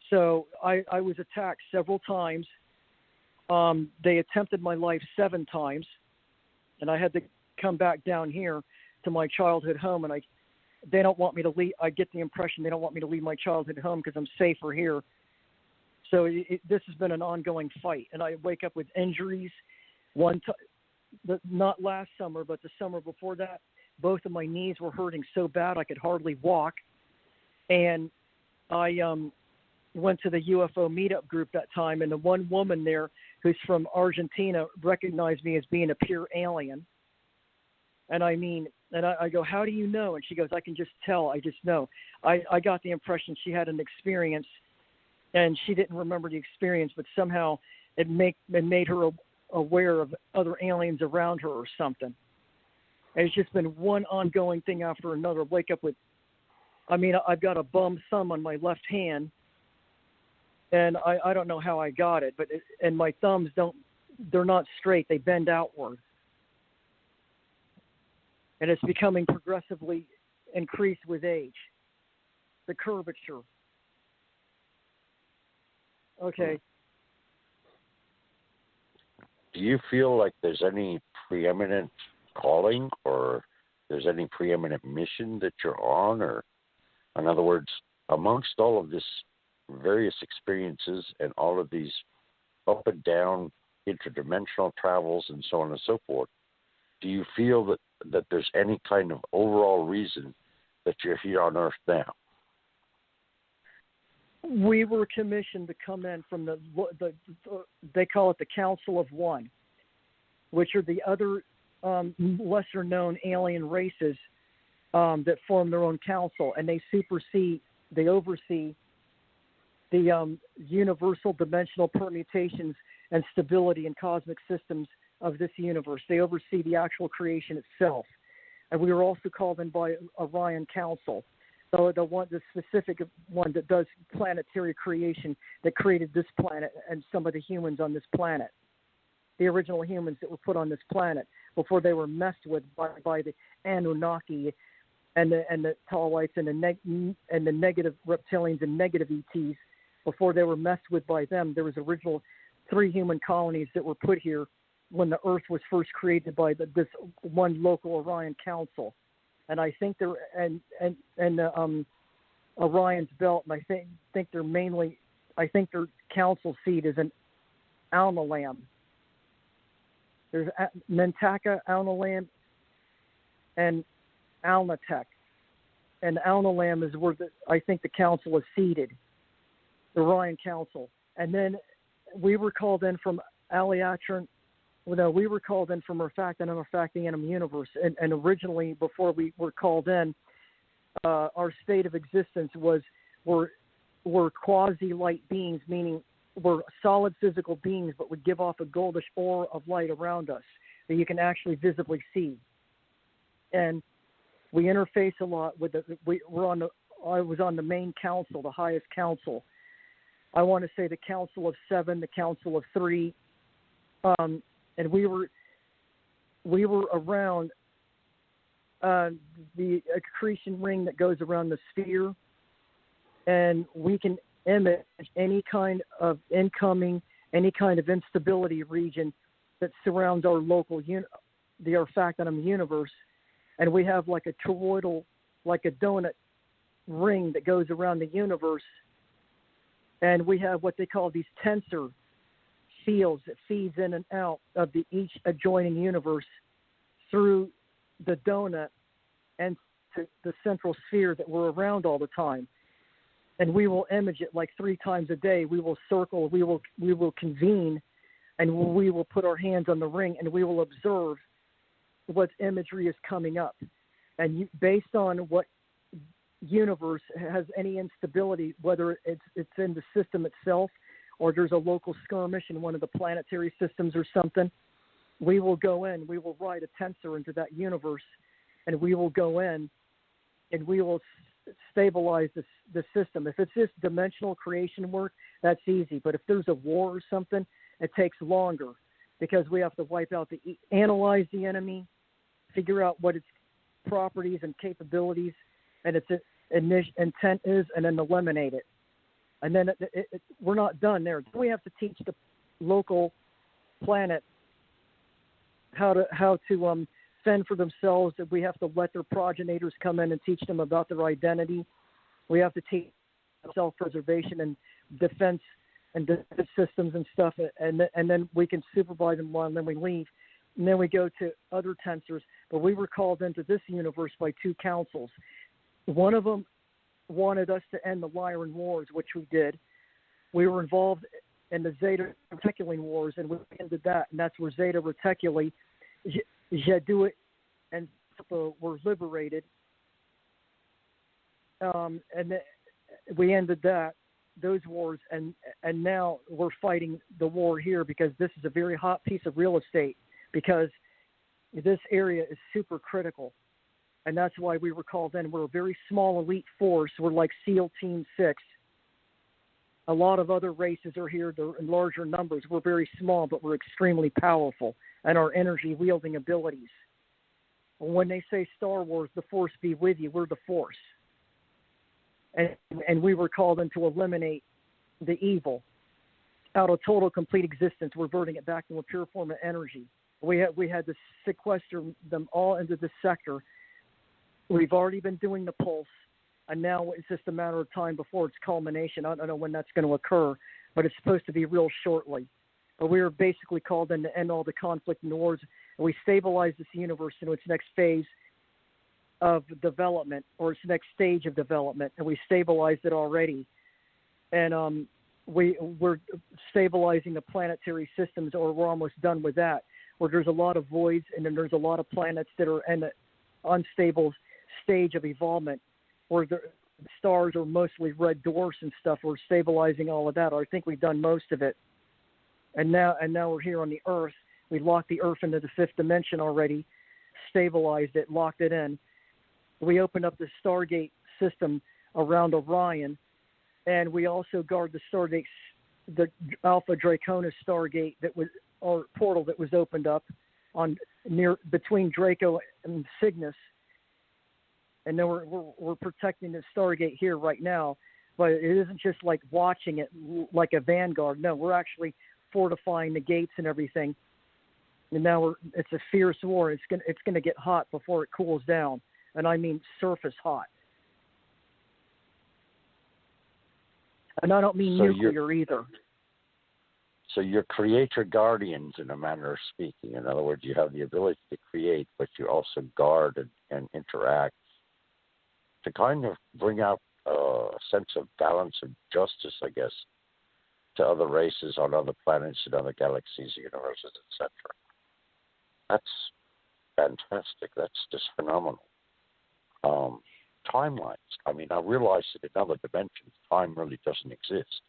So I was attacked several times. They attempted my life 7 times, and I had to come back down here to my childhood home, and they don't want me to leave. I get the impression they don't want me to leave my childhood home because I'm safer here. So this has been an ongoing fight, and I wake up with injuries. Not last summer, but the summer before that, both of my knees were hurting so bad I could hardly walk. And I went to the UFO meetup group that time, and the one woman there who's from Argentina recognized me as being a pure alien. And I go, "How do you know?" And she goes, "I can just tell. I just know." I got the impression she had an experience, and she didn't remember the experience, but somehow it made her aware of other aliens around her or something. And it's just been one ongoing thing after another. Wake up with, I've got a bum thumb on my left hand, and I don't know how I got it, and my thumbs they're not straight, they bend outward. And it's becoming progressively increased with age, the curvature. Okay. Do you feel like there's any preeminent calling, or there's any preeminent mission that you're on? Or, in other words, amongst all of this various experiences and all of these up and down interdimensional travels and so on and so forth, do you feel that there's any kind of overall reason that you're here on Earth now? We were commissioned to come in from the they call it the Council of One, which are the other lesser known alien races that form their own council, and they oversee the universal dimensional permutations and stability in cosmic systems of this universe. They oversee the actual creation itself. And we were also called in by Orion Council, the specific one that does planetary creation, that created this planet and some of the humans on this planet. The original humans that were put on this planet before they were messed with by the Anunnaki and the Tallites and the negative reptilians and negative ETs. Before they were messed with by them, there was original 3 human colonies that were put here when the Earth was first created by this one local Orion Council. And I think they're Orion's belt, and I think they're mainly, I think their council seat is in Alnilam. There's Mentaka, Alnilam, and Alnitek. And Alnilam is where I think the council is seated, the Orion Council. And then we were called in from Aliatron. We were called in from Refactanum universe. And originally, before we were called in, our state of existence were quasi-light beings, meaning we're solid physical beings, but would give off a goldish aura of light around us that you can actually visibly see. And we interface a lot with I was on the main council, the highest council. I want to say the Council of 7, the Council of 3, and we were around the accretion ring that goes around the sphere, and we can image any kind of incoming, any kind of instability region that surrounds our local the Arfactanum universe, and we have like a toroidal, like a donut ring that goes around the universe, and we have what they call these tensor fields that feeds in and out of each adjoining universe through the donut and to the central sphere that we're around all the time. And we will image it like 3 times a day. We will circle, we will convene, and we will put our hands on the ring, and we will observe what imagery is coming up. And based on what universe has any instability, whether it's in the system itself or there's a local skirmish in one of the planetary systems or something, we will go in, we will write a tensor into that universe, and we will go in and we will stabilize the system. If it's this dimensional creation work, that's easy. But if there's a war or something, it takes longer because we have to analyze the enemy, figure out what its properties and capabilities and its intent is, and then eliminate it. And then we're not done there. We have to teach the local planet how to fend for themselves. That we have to let their progenitors come in and teach them about their identity. We have to teach self-preservation and defense and defense systems and stuff. And then we can supervise them while then we leave. And then we go to other tensors. But we were called into this universe by 2 councils. One of them wanted us to end the Lyran Wars, which we did. We were involved in the Zeta Reticuli Wars, and we ended that. And that's where Zeta Reticuli, Jedua, and were liberated. And we ended those wars, and now we're fighting the war here because this is a very hot piece of real estate, because this area is super critical. And that's why we were called in. We're a very small elite force. We're like SEAL Team 6. A lot of other races are here. They're in larger numbers. We're very small, but we're extremely powerful and our energy-wielding abilities. When they say Star Wars, the Force be with you, we're the Force. And we were called in to eliminate the evil out of total, complete existence, reverting it back to a pure form of energy. We had to sequester them all into this sector. We've already been doing the pulse, and now it's just a matter of time before its culmination. I don't know when that's going to occur, but it's supposed to be real shortly. But we were basically called in to end all the conflict and wars, and we stabilized this universe into its next phase of development, or its next stage of development, and we stabilized it already. And we're stabilizing the planetary systems, or we're almost done with that, where there's a lot of voids, and then there's a lot of planets that are in the unstable stage of evolvement, where the stars are mostly red dwarfs and stuff. We're stabilizing all of that. I think we've done most of it. And now we're here on the Earth. We locked the Earth into the fifth dimension already, stabilized it, locked it in. We opened up the Stargate system around Orion, and we also guard the Stargate, the Alpha Draconis Stargate or portal that was opened up between Draco and Cygnus. And then we're protecting the Stargate here right now, but it isn't just like watching it like a vanguard. No, we're actually fortifying the gates and everything. And now it's a fierce war. It's gonna get hot before it cools down, and I mean surface hot. And I don't mean nuclear either. So you're creator guardians, in a manner of speaking. In other words, you have the ability to create, but you also guard and interact to kind of bring out a sense of balance and justice, I guess, to other races on other planets and other galaxies, universes, etc. That's fantastic. That's just phenomenal. Timelines. I mean, I realize that in other dimensions, time really doesn't exist.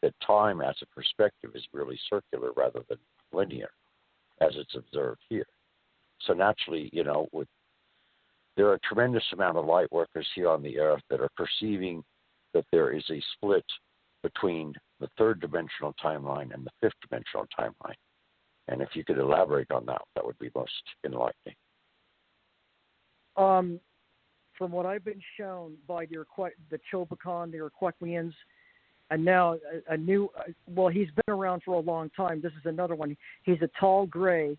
That time as a perspective is really circular rather than linear, as it's observed here. So naturally, there are a tremendous amount of light workers here on the Earth that are perceiving that there is a split between the third dimensional timeline and the fifth dimensional timeline. And if you could elaborate on that, that would be most enlightening. From what I've been shown by the Chobacon, the Urquequians, and now he's been around for a long time. This is another one. He's a tall gray,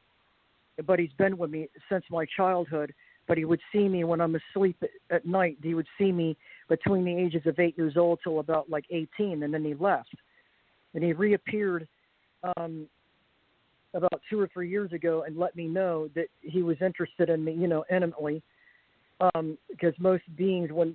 but he's been with me since my childhood. But he would see me when I'm asleep at night. He would see me between the ages of 8 years old till about like 18, and then he left. And he reappeared about 2 or 3 years ago and let me know that he was interested in me, intimately. Because most beings, when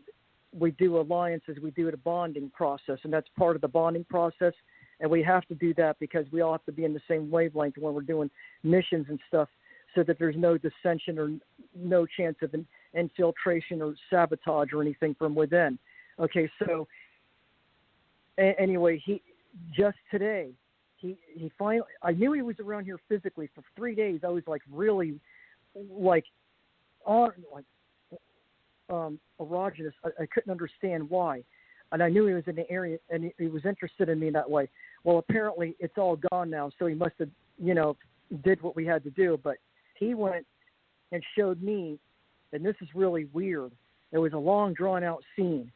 we do alliances, we do it a bonding process, and that's part of the bonding process. And we have to do that because we all have to be in the same wavelength when we're doing missions and stuff, so that there's no dissension or no chance of infiltration or sabotage or anything from within. Okay, so anyway, just today, he finally, I knew he was around here physically for 3 days. I was like really erogenous. I couldn't understand why. And I knew he was in the area and he was interested in me that way. Well, apparently it's all gone now, so he must have, did what we had to do. But he went and showed me, and this is really weird. There was a long, drawn-out scene.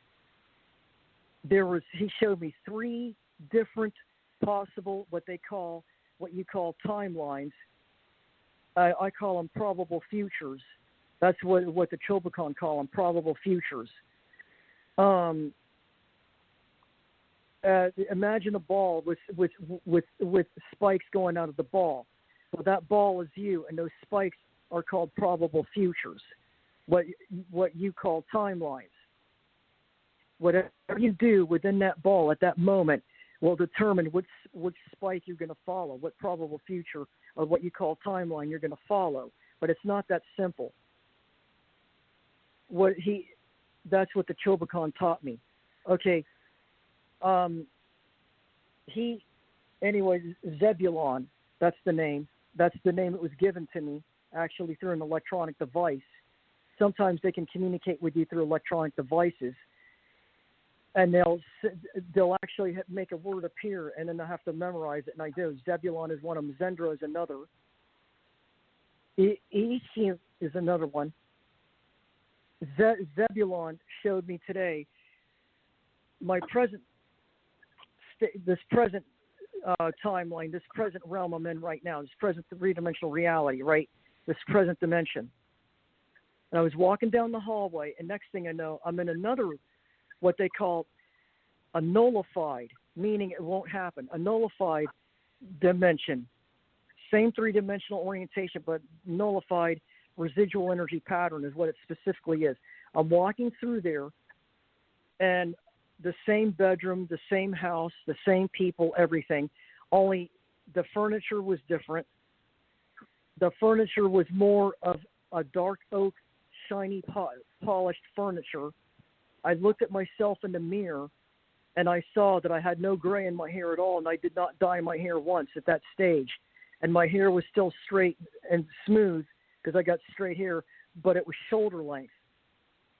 He showed me 3 different possible, what you call timelines. I call them probable futures. That's what the Chobacon call them, probable futures. Imagine a ball with spikes going out of the ball. Well, that ball is you, and those spikes are called probable futures, what you call timelines. Whatever you do within that ball at that moment will determine which spike you're going to follow, what probable future or what you call timeline you're going to follow. But it's not that simple. That's what the Chobacon taught me. Okay. Zebulon, that's the name. That's the name that was given to me. actually through an electronic device. Sometimes they can communicate with you through electronic devices, and they'll actually make a word appear, and then I have to memorize it, and I do. Zebulon is one of them. Zendra is another. Icke is another one. Zebulon showed me today my present timeline, this present realm I'm in right now, this present three-dimensional reality, right? This present dimension. And I was walking down the hallway, and next thing I know, I'm in another, what they call a nullified, meaning it won't happen, a nullified dimension. Same three-dimensional orientation, but nullified residual energy pattern is what it specifically is. I'm walking through there, and the same bedroom, the same house, the same people, everything, only the furniture was different. The furniture was more of a dark oak, shiny, polished furniture. I looked at myself in the mirror, and I saw that I had no gray in my hair at all, and I did not dye my hair once at that stage. And my hair was still straight and smooth because I got straight hair, but it was shoulder length.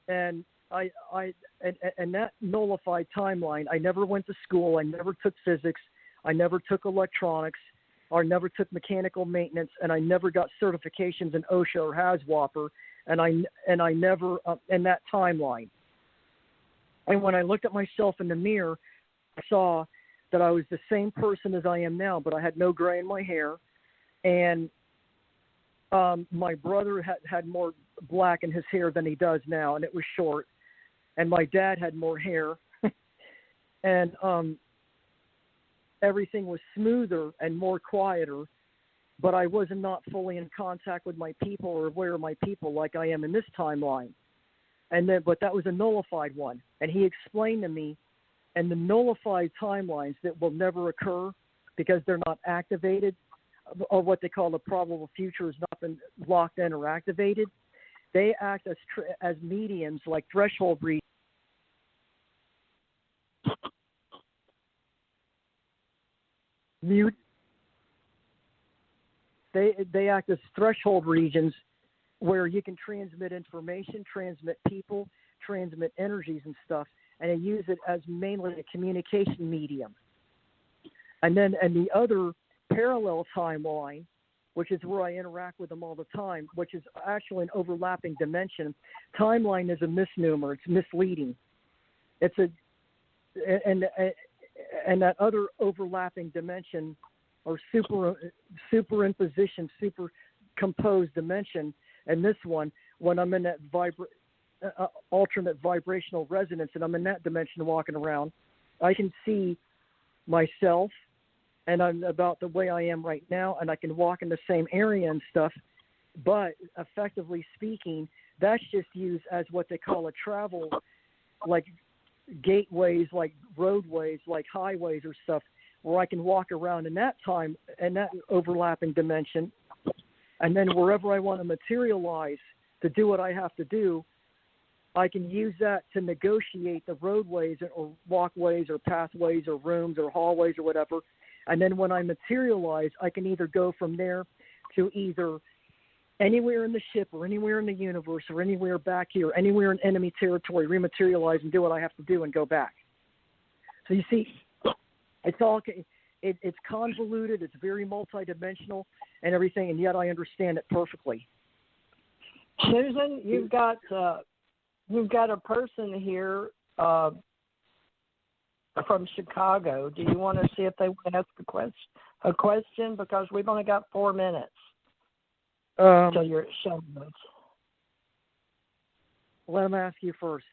And and that nullified timeline, I never went to school. I never took physics. I never took electronics, or never took mechanical maintenance, and I never got certifications in OSHA or HAZWOPER, and I never in that timeline. And when I looked at myself in the mirror, I saw that I was the same person as I am now, but I had no gray in my hair, and my brother had more black in his hair than he does now, and it was short. And my dad had more hair, and everything was smoother and more quieter, but I was not fully in contact with my people or aware of my people like I am in this timeline. But that was a nullified one, and he explained to me, and the nullified timelines that will never occur because they're not activated, or what they call the probable future has not been locked in or activated. They act as mediums, like threshold regions. Mute. They act as threshold regions where you can transmit information, transmit people, transmit energies and stuff, and they use it as mainly a communication medium. And the other parallel timeline, which is where I interact with them all the time, which is actually an overlapping dimension. Timeline is a misnomer; it's misleading. And that other overlapping dimension, or superimposition, supercomposed dimension, and this one, when I'm in that alternate vibrational resonance, and I'm in that dimension walking around, I can see myself, and I'm about the way I am right now, and I can walk in the same area and stuff, but effectively speaking, that's just used as what they call a travel, like gateways, like roadways, like highways or stuff, where I can walk around in that time, in that overlapping dimension, and then wherever I want to materialize to do what I have to do, I can use that to negotiate the roadways or walkways or pathways or rooms or hallways or whatever. And then when I materialize, I can either go from there to either anywhere in the ship or anywhere in the universe or anywhere back here, anywhere in enemy territory, rematerialize and do what I have to do and go back. So you see, it's convoluted, it's very multidimensional and everything, and yet I understand it perfectly. Susan, you've got a person here from Chicago. Do you want to see if they want to ask a question? Because we've only got 4 minutes till your show goes. Let them ask you first.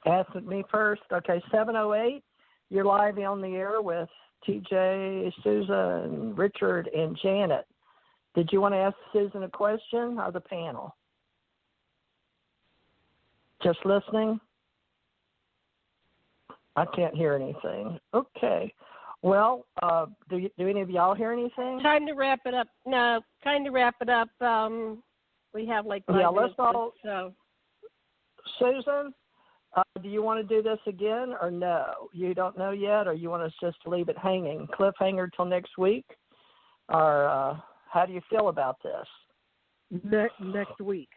Ask me first. Okay, 708. You're live on the air with TJ, Susan, Richard, and Janet. Did you want to ask Susan a question or the panel? Just listening? I can't hear anything. Okay. Well, do any of y'all hear anything? Time to wrap it up. No, time to wrap it up. We have like 5 minutes. Let's all. So. Susan, do you want to do this again or no? You don't know yet, or you want us just to leave it hanging, cliffhanger till next week, or How do you feel about this? Next week.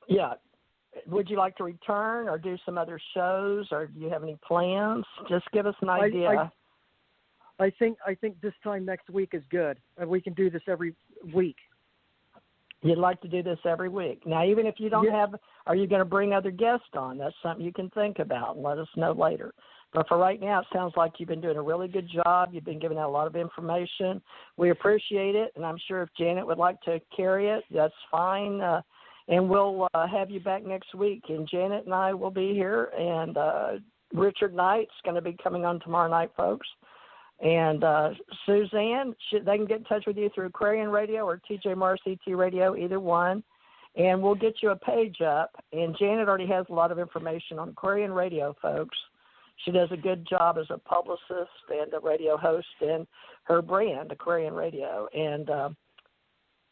Yeah. Would you like to return or do some other shows, or do you have any plans? Just give us an idea. I think this time next week is good, and we can do this every week. You'd like to do this every week. Now, even if you don't have, are you going to bring other guests on? That's something you can think about and let us know later. But for right now, it sounds like you've been doing a really good job. You've been giving out a lot of information. We appreciate it, and I'm sure if Janet would like to carry it, that's fine. And we'll have you back next week. And Janet and I will be here, and Richard Knight's going to be coming on tomorrow night, folks. And Suzanne, they can get in touch with you through Aquaruin Radio or TJ Morris ET Radio, either one. And we'll get you a page up. And Janet already has a lot of information on Aquaruin Radio, folks. She does a good job as a publicist and a radio host in her brand, Aquaruin Radio. And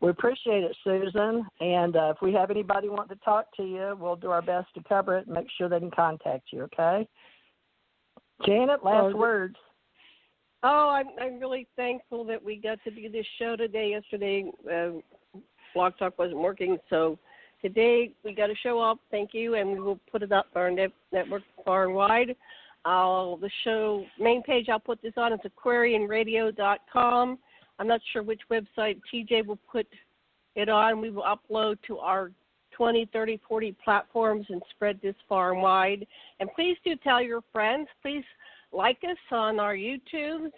we appreciate it, Susan. And if we have anybody wanting to talk to you, we'll do our best to cover it and make sure they can contact you, okay? Janet, last words. Oh, I'm really thankful that we got to do this show today. Yesterday, Blog Talk wasn't working, so today we got a show up. Thank you, and we will put it up on our network far and wide. The show main page I'll put this on is aquarianradio.com. I'm not sure which website TJ will put it on. We will upload to our 20, 30, 40 platforms and spread this far and wide. And please do tell your friends. Please like us on our YouTubes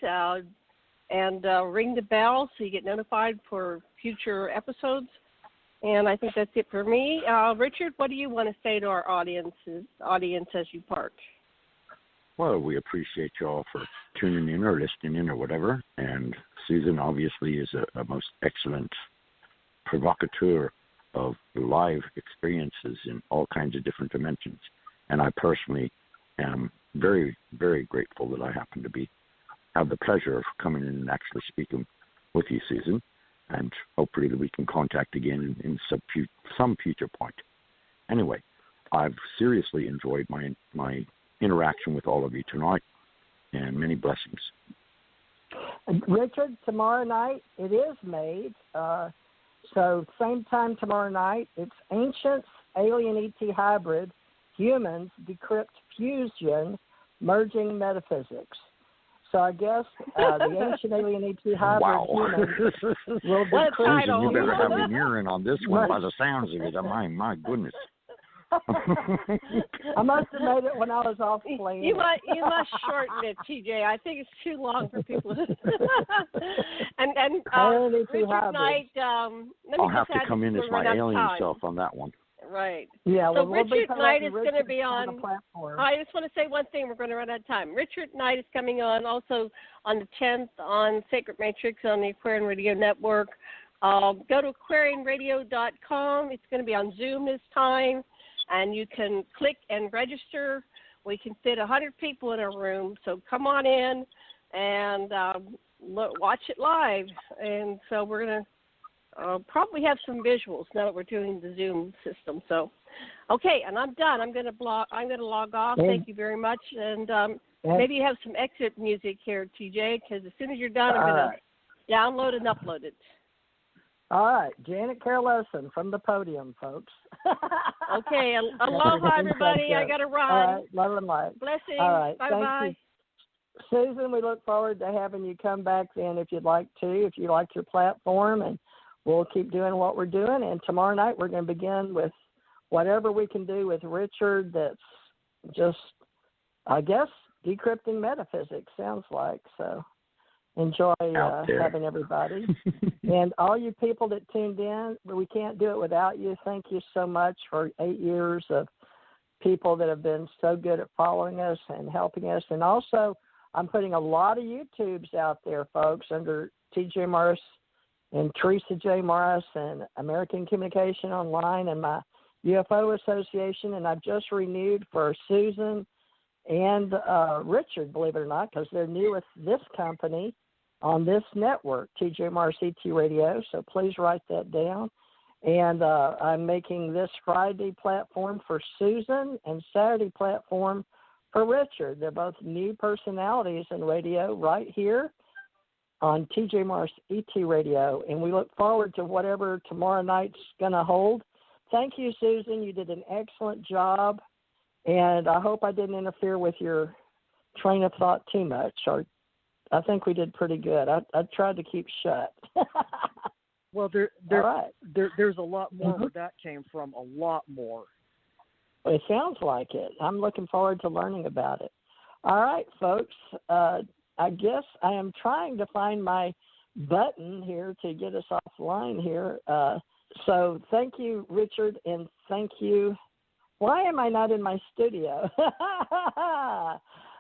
and ring the bell so you get notified for future episodes. And I think that's it for me. Richard, what do you want to say to our audience as you part? Well, we appreciate you all for tuning in or listening in or whatever. And Susan obviously is a most excellent provocateur of live experiences in all kinds of different dimensions. And I personally am very, very grateful that I happen to have the pleasure of coming in and actually speaking with you, Susan, and hopefully that we can contact again in some future point. Anyway, I've seriously enjoyed my interaction with all of you tonight, and many blessings. Richard, tomorrow night it is made. So same time tomorrow night. It's Ancients, Alien ET Hybrid, Humans, Decrypt Fusion, Merging Metaphysics. So I guess the Ancient Alien ET Hybrid Humans will decrypt. Susan, you better have an ear in on this one by the sounds of it. My goodness. I must have made it when I was off playing. You must shorten it, TJ. I think it's too long for people. and Richard Knight. I'll have to come in as my alien self on that one. Right. Yeah. So well, Richard Knight is going to be on the platform. I just want to say one thing. We're going to run out of time. Richard Knight is coming on also on the 10th on Sacred Matrix on the Aquarian Radio Network. Go to aquarianradio.com. It's going to be on Zoom this time. And you can click and register. We can fit 100 people in a room, so come on in and watch it live. And so we're going to probably have some visuals now that we're doing the Zoom system. So, okay, and I'm done. I'm going to log off. Thank you very much. And maybe you have some exit music here, TJ, because as soon as you're done, I'm going to download and upload it. All right, JKLessin from the podium, folks. Okay, aloha, everybody. I got to run. All right, love and light. Blessings. All right, bye-bye. Susan, we look forward to having you come back then if you'd like to, if you like your platform, and we'll keep doing what we're doing. And tomorrow night we're going to begin with whatever we can do with Richard that's just, I guess, decrypting metaphysics, sounds like, so. Enjoy having everybody. And all you people that tuned in, we can't do it without you. Thank you so much for 8 years of people that have been so good at following us and helping us. And also, I'm putting a lot of YouTubes out there, folks, under TJ Morris and Theresa J. Morris and American Communication Online and my UFO.Association. And I've just renewed for Susan and Richard, believe it or not, because they're new with this company on this network, TJ Morris ET Radio, so please write that down. And I'm making this Friday platform for Susan and Saturday platform for Richard. They're both new personalities in radio right here on TJ Morris ET Radio, and we look forward to whatever tomorrow night's going to hold. Thank you, Susan. You did an excellent job, and I hope I didn't interfere with your train of thought too much. Or I think we did pretty good. I tried to keep shut. Well, there's a lot more where that came from, a lot more. Well, it sounds like it. I'm looking forward to learning about it. All right, folks. I guess I am trying to find my button here to get us offline here. So thank you, Richard, and thank you. Why am I not in my studio?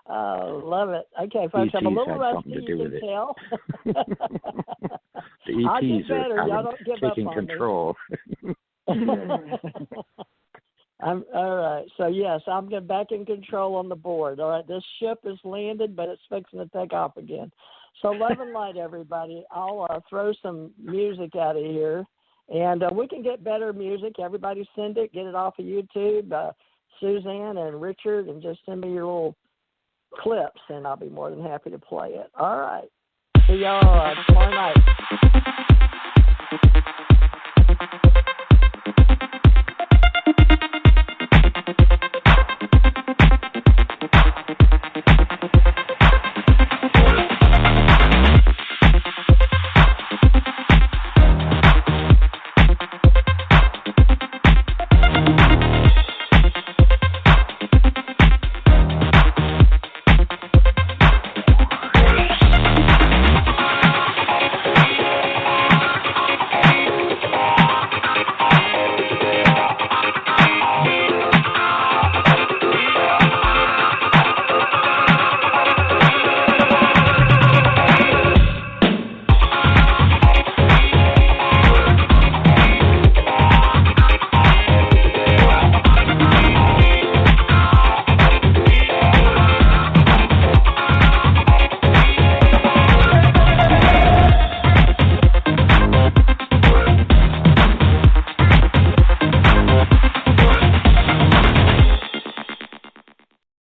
Oh, love it. Okay, folks, I'm a little rusty, you can tell. The ETs are taking on control. All right. So, yes, I'm back in control on the board. All right, this ship is landed, but it's fixing to take off again. So, love and light, everybody. I'll throw some music out of here, and we can get better music. Everybody send it. Get it off of YouTube, Suzanne and Richard, and just send me your little clips, and I'll be more than happy to play it. All right. See y'all tomorrow night.